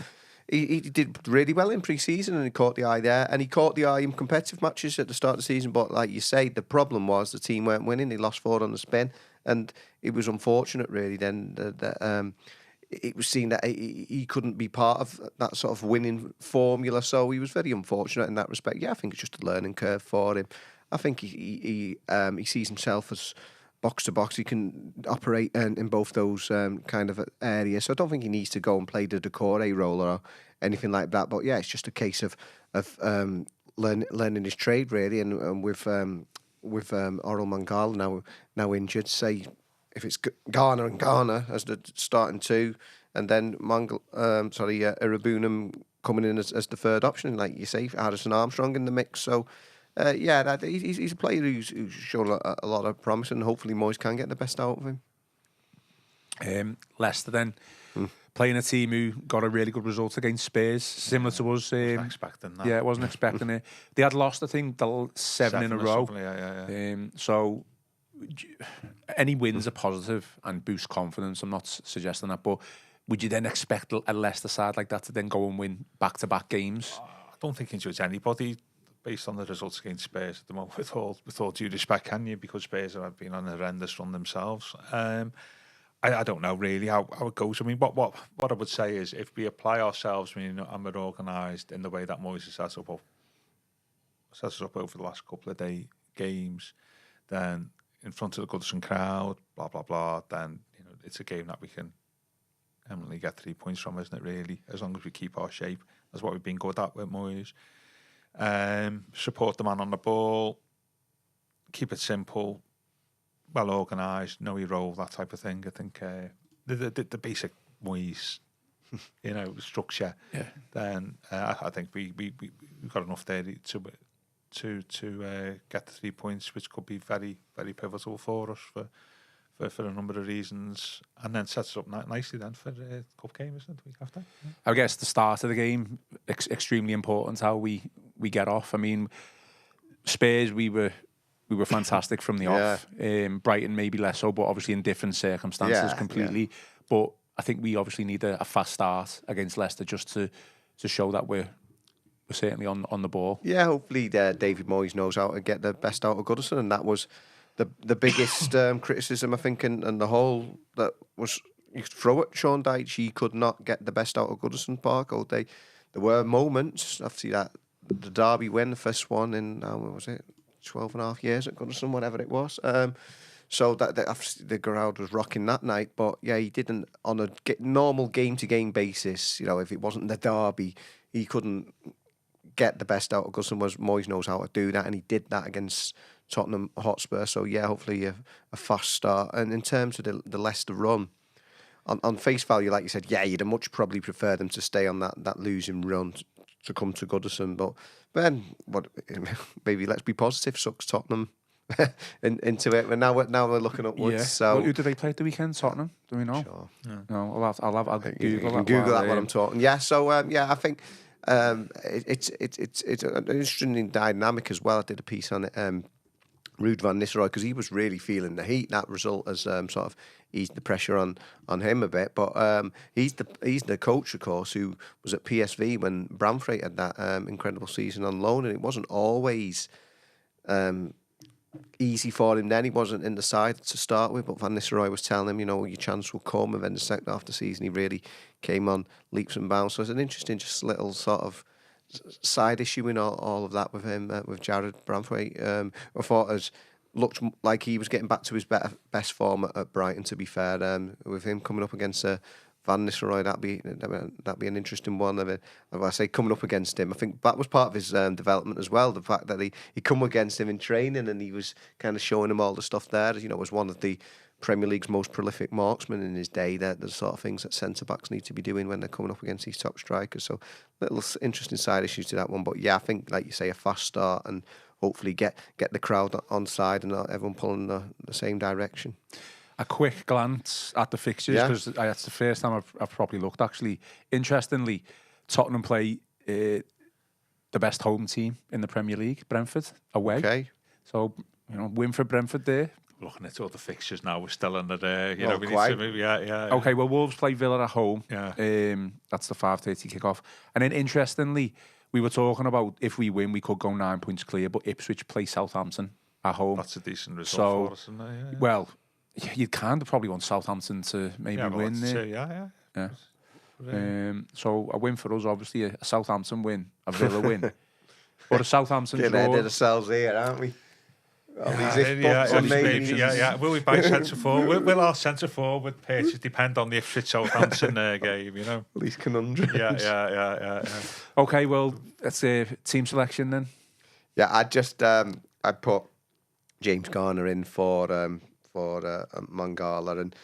Speaker 1: he did really well in pre-season, and he caught the eye there, and he caught the eye in competitive matches at the start of the season. But like you say, the problem was the team weren't winning. They lost 4 on the spin, and it was unfortunate, really. Then that it was seen that he couldn't be part of that sort of winning formula, so he was very unfortunate in that respect. Yeah, I think it's just a learning curve for him. I think he sees himself as box to box. He can operate in both those kind of areas. So I don't think he needs to go and play the decore role or anything like that. But yeah, it's just a case of learning his trade, really. And with Orel Mangala now injured, say if it's Garner and Garner as the starting two, and then Irabunum coming in as the third option, like you say, Addison Armstrong in the mix. So. He's a player who's shown a lot of promise, and hopefully Moyes can get the best out of him.
Speaker 2: Leicester then, playing a team who got a really good result against Spurs, similar to us.
Speaker 3: Wasn't expecting that.
Speaker 2: Yeah, I wasn't expecting it. They had lost, I think, the 7 in a row. So any wins are positive and boost confidence. I'm not suggesting that, but would you then expect a Leicester side like that to then go and win back-to-back games?
Speaker 3: I don't think you can judge anybody based on the results against Spurs at the moment, with all due respect, can you? Because Spurs have been on a horrendous run themselves. I don't know really how it goes. I mean, what I would say is, if we apply ourselves, and we're organised in the way that Moyes has set us up over the last couple of games, then in front of the Goodison crowd, blah blah blah, then it's a game that we can eminently get 3 points from, isn't it? Really, as long as we keep our shape, that's what we've been good at with Moyes. Support the man on the ball, keep it simple, well organised, know your role, that type of thing. I think the basic Moyes, structure. Yeah. Then I think we've got enough there to get the 3 points, which could be very, very pivotal for us for a number of reasons, and then sets us up nicely then for the cup game, isn't it, the week after? Yeah.
Speaker 2: I guess the start of the game, extremely important how we get off. I mean, Spurs, we were fantastic from the off. Brighton maybe less so, but obviously in different circumstances completely. Yeah. But I think we obviously need a fast start against Leicester just to show that we're certainly on the ball.
Speaker 1: Yeah, hopefully David Moyes knows how to get the best out of Goodison, and that was the biggest criticism, I think, and the whole that was you could throw at Sean Dyche. He could not get the best out of Goodison Park all day. There were moments, obviously, that the Derby win, the first one in, what was it, 12 and a half years at Goodison, whatever it was. So that obviously the crowd was rocking that night. But yeah, he didn't, on a normal game-to-game basis, if it wasn't the Derby, he couldn't get the best out of Goodison. Moyes knows how to do that, and he did that against Tottenham Hotspur. So yeah, hopefully a fast start. And in terms of the Leicester run, on face value, like you said, yeah, you'd much probably prefer them to stay on that losing run to come to Goodison. But then, maybe let's be positive. Sucks Tottenham into it. But now we're looking upwards. Yeah. So
Speaker 2: who do they play at the weekend? Tottenham? Do we know? Sure. No, I'll Google that.
Speaker 1: Google that while I'm talking. Yeah. So I think. It's an interesting dynamic as well. I did a piece on it. Ruud van Nistelrooy, because he was really feeling the heat. That result has sort of eased the pressure on him a bit. But he's the coach, of course, who was at PSV when Bramford had that incredible season on loan, and it wasn't always easy for him then. He wasn't in the side to start with, but Van Nistelrooy was telling him, your chance will come. And then the second half of the season, he really came on leaps and bounds. So it's an interesting, just little sort of side issue in all of that with him, with Jared Bramford. I thought it looked like he was getting back to his best form at Brighton, to be fair. With him coming up against Van Nistelrooy, that'd be an interesting one. If I say coming up against him, I think that was part of his development as well. The fact that he come against him in training and he was kind of showing him all the stuff there. Was one of the Premier League's most prolific marksmen in his day. That the sort of things that centre backs need to be doing when they're coming up against these top strikers. So little interesting side issues to that one. But yeah, I think, like you say, a fast start and hopefully get the crowd on side and everyone pulling the same direction.
Speaker 2: A quick glance at the fixtures, because that's the first time I've probably looked. Actually, interestingly, Tottenham play the best home team in the Premier League, Brentford, away. Okay. So, win for Brentford there.
Speaker 3: looking at all the fixtures now. We're still in the, you know, we
Speaker 1: quite.
Speaker 3: need to move. Yeah.
Speaker 2: Okay, well, Wolves play Villa at home.
Speaker 3: Yeah.
Speaker 2: That's the 5:30 kickoff. And then, interestingly, we were talking about if we win, we could go 9 points clear, but Ipswich play Southampton at home.
Speaker 3: That's a decent result for us, isn't it? Yeah.
Speaker 2: Well, you kind of probably want Southampton to maybe win there.
Speaker 3: Yeah.
Speaker 2: So a win for us, obviously, a Southampton win, a Villa win, or a Southampton
Speaker 1: Getting
Speaker 2: draw.
Speaker 1: ahead of ourselves here, aren't we?
Speaker 3: Will we buy centre forward? Will our centre forward purchase depend on the Ipswich Southampton game? You know,
Speaker 1: These conundrums.
Speaker 3: Yeah.
Speaker 2: Okay, well, that's a team selection then.
Speaker 1: Yeah, I put James Garner in for Mangala and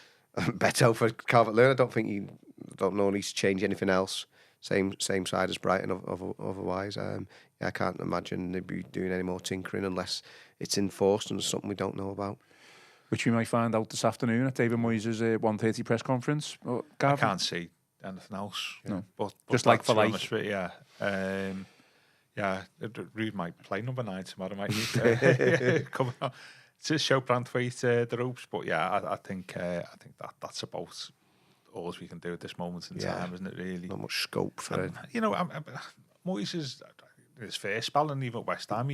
Speaker 1: Beto for Calvert-Lewin. I don't know he's changed anything else. Same side as Brighton. Otherwise, I can't imagine they'd be doing any more tinkering unless it's enforced and there's something we don't know about.
Speaker 2: Which we might find out this afternoon at David Moyes' 1:30 press conference.
Speaker 3: I can't see anything else.
Speaker 2: No,
Speaker 3: but
Speaker 2: just like for like.
Speaker 3: Reed might play number 9 tomorrow. Might he? Come on. It's a show plan to eat the ropes, but I think that's about all we can do at this moment in time, isn't it? Really,
Speaker 1: not much scope for it.
Speaker 3: You know, Moyes is his first spell, and even at West Ham,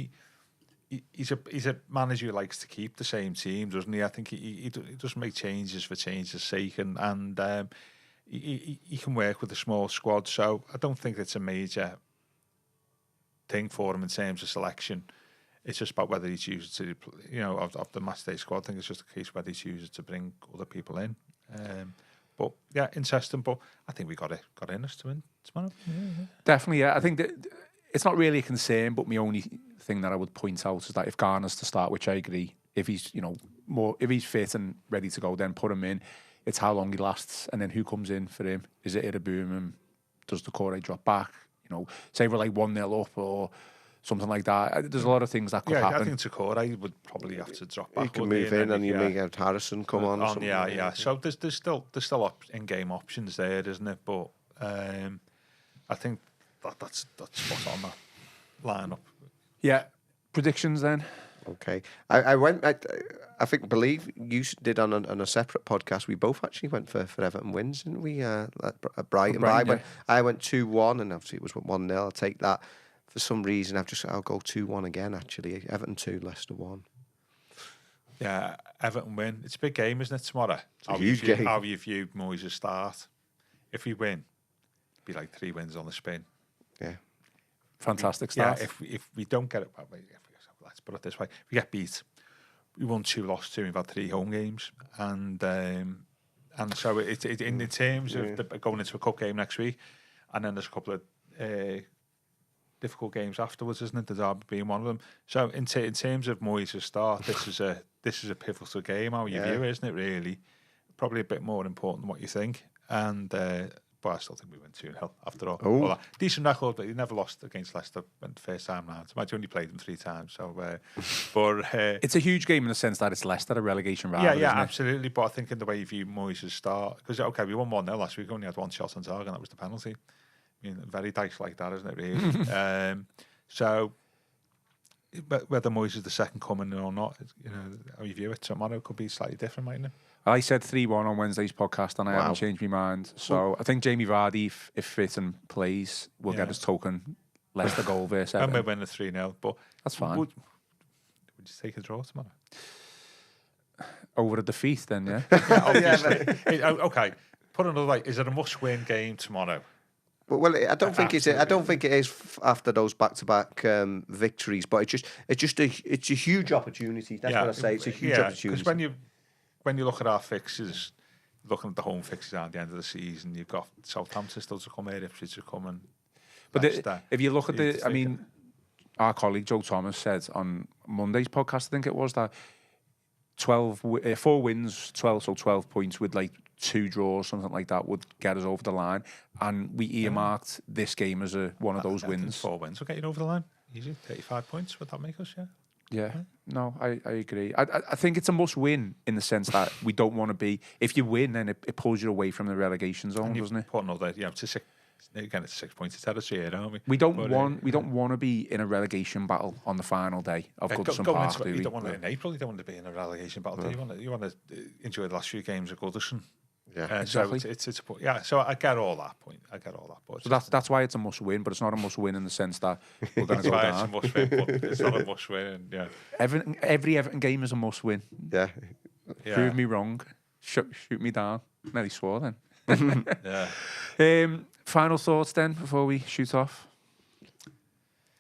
Speaker 3: he's a manager who likes to keep the same team, doesn't he? I think he doesn't make changes for change's sake, and he can work with a small squad. So I don't think it's a major thing for him in terms of selection. It's just about whether he chooses to, you know, of the match day squad. I think it's just a case whether he chooses to bring other people in. But yeah, interesting. But I think we got in us to win tomorrow. Yeah.
Speaker 2: Definitely, yeah. I think that it's not really a concern, but my only thing that I would point out is that if Garner's to start, which I agree, if he's if he's fit and ready to go, then put him in. It's how long he lasts, and then who comes in for him? Is it Iraboom and does the Corey drop back? You know, say we're like 1-0 up or something like that. There's a lot of things that could happen.
Speaker 3: I think Takora would probably have to drop back.
Speaker 1: You can move in and you may have Harrison come on.
Speaker 3: Yeah. So there's still in-game options there, isn't it? But I think that's spot on that lineup.
Speaker 1: Yeah.
Speaker 2: Predictions then.
Speaker 1: Okay. I believe you did on a separate podcast. We both actually went for Everton wins, didn't we? At Brighton. I went 2-1, and obviously it was 1-0. I'll take that. For some reason, I'll go 2-1 again. Actually, Everton 2, Leicester 1.
Speaker 3: Yeah, Everton win. It's a big game, isn't it? Tomorrow.
Speaker 1: It's a huge game.
Speaker 3: How you view Moyes' start? If we win, it'd be like 3 wins on the spin.
Speaker 1: Yeah,
Speaker 2: fantastic start.
Speaker 3: Yeah, if we don't get it, let's put it this way: if we get beat, we won 2, lost 2. We've had 3 home games, and so it in terms of going into a cup game next week, and then there's a couple of difficult games afterwards, isn't it? The Derby being one of them. So in terms of Moyes' start, this is a pivotal game. How you view it, isn't it? Really, probably a bit more important than what you think. And but I still think we went 2-0 after all that. Decent record, but he never lost against Leicester the first time round. So I only played them 3 times. So, but
Speaker 2: it's a huge game in the sense that it's Leicester, a relegation rival.
Speaker 3: Yeah, absolutely. But I think in the way you view Moyes' start, because we won 1-0 last week. We only had 1 shot on target, and that was the penalty. I mean, very dice like that, isn't it, really? So, whether Moyes is the second coming or not, you know, how you view it tomorrow could be slightly different, mightn't it?
Speaker 2: I said 3-1 on Wednesday's podcast, and I haven't changed my mind. So, I think Jamie Vardy, if fit and plays, will get his token Leicester goal versus Everton.
Speaker 3: And we win a 3-0, but
Speaker 2: that's fine.
Speaker 3: Would you take a draw tomorrow?
Speaker 2: Over a defeat, then, yeah?
Speaker 3: Obviously. Okay, put it another way, is it a must-win game tomorrow?
Speaker 1: Well, I don't think it is after those back-to-back victories, but it's a huge opportunity. That's what I say. It's a huge opportunity.
Speaker 3: Because when you look at our fixtures, looking at the home fixtures at the end of the season, you've got Southampton still to come here, Ipswich to come, and
Speaker 2: but if you look at our colleague Joe Thomas said on Monday's podcast, I think it was, that 4 wins, 12 points with like 2 draws, something like that, would get us over the line. And we earmarked this game as one of those wins.
Speaker 3: 4 wins will get you over the line. Easy, 35 points. Would that make us?
Speaker 2: Yeah. No, I agree. I think it's a must win in the sense that we don't want to be. If you win, then it pulls you away from the relegation zone, doesn't it?
Speaker 3: Put another, to again, it's 6 points territory here, aren't we?
Speaker 2: We don't want to be in a relegation battle on the final day of Goodison Park, do we?
Speaker 3: You don't want it in April. You don't want to be in a relegation battle. No. You want to enjoy the last few games of Goodison.
Speaker 1: Yeah,
Speaker 3: exactly. So it's yeah. So I get all that point. But
Speaker 2: so that's why it's a must win, but it's not a must win in the sense that we're going to go down.
Speaker 3: It's a must win, but it's not a must win. Yeah.
Speaker 2: Every Everton game is a must win.
Speaker 1: Yeah.
Speaker 2: Prove me wrong. Shoot me down. Nearly swore then.
Speaker 3: Yeah.
Speaker 2: Final thoughts then before we shoot off.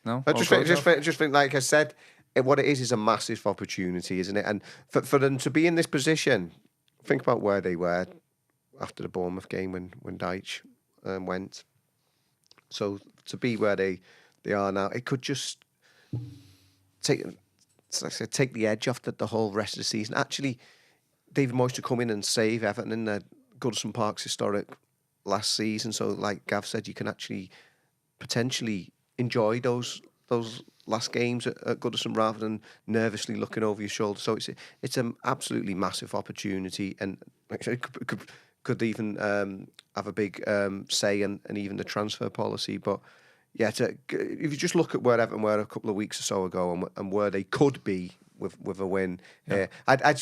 Speaker 2: No,
Speaker 1: I just think, like I said, what it is a massive opportunity, isn't it? And for them to be in this position, think about where they were after the Bournemouth game when Deitch went. So to be where they are now, it could just take the edge off the whole rest of the season. Actually, David Moyes to come in and save Everton in the Goodison Park's historic last season. So, like Gav said, you can actually potentially enjoy those last games at Goodison rather than nervously looking over your shoulder. So it's an absolutely massive opportunity, and actually could even have a big say in even the transfer policy. But yeah, if you just look at where Everton were a couple of weeks or so ago and where they could be with a win, I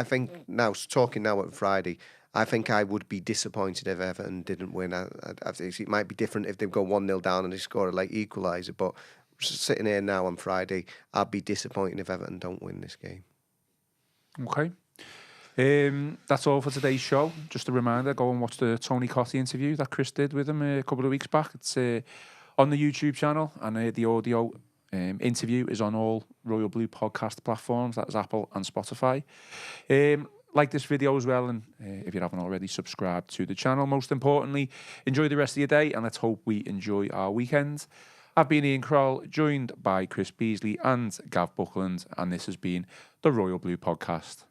Speaker 1: think now talking now at Friday, I think I would be disappointed if Everton didn't win. I think it might be different if they go 1-0 down and they score a late equaliser, but sitting here now on Friday, I'd be disappointed if Everton don't win this game.
Speaker 2: Okay. That's all for today's show. Just a reminder, go and watch the Tony Cottee interview that Chris did with him a couple of weeks back. It's on the YouTube channel, and the audio interview is on all Royal Blue podcast platforms. That's Apple and Spotify. Like this video as well, and if you haven't already, subscribe to the channel. Most importantly, enjoy the rest of your day, and let's hope we enjoy our weekend. I've been Ian Kroll, joined by Chris Beasley and Gav Buckland, and this has been the Royal Blue Podcast.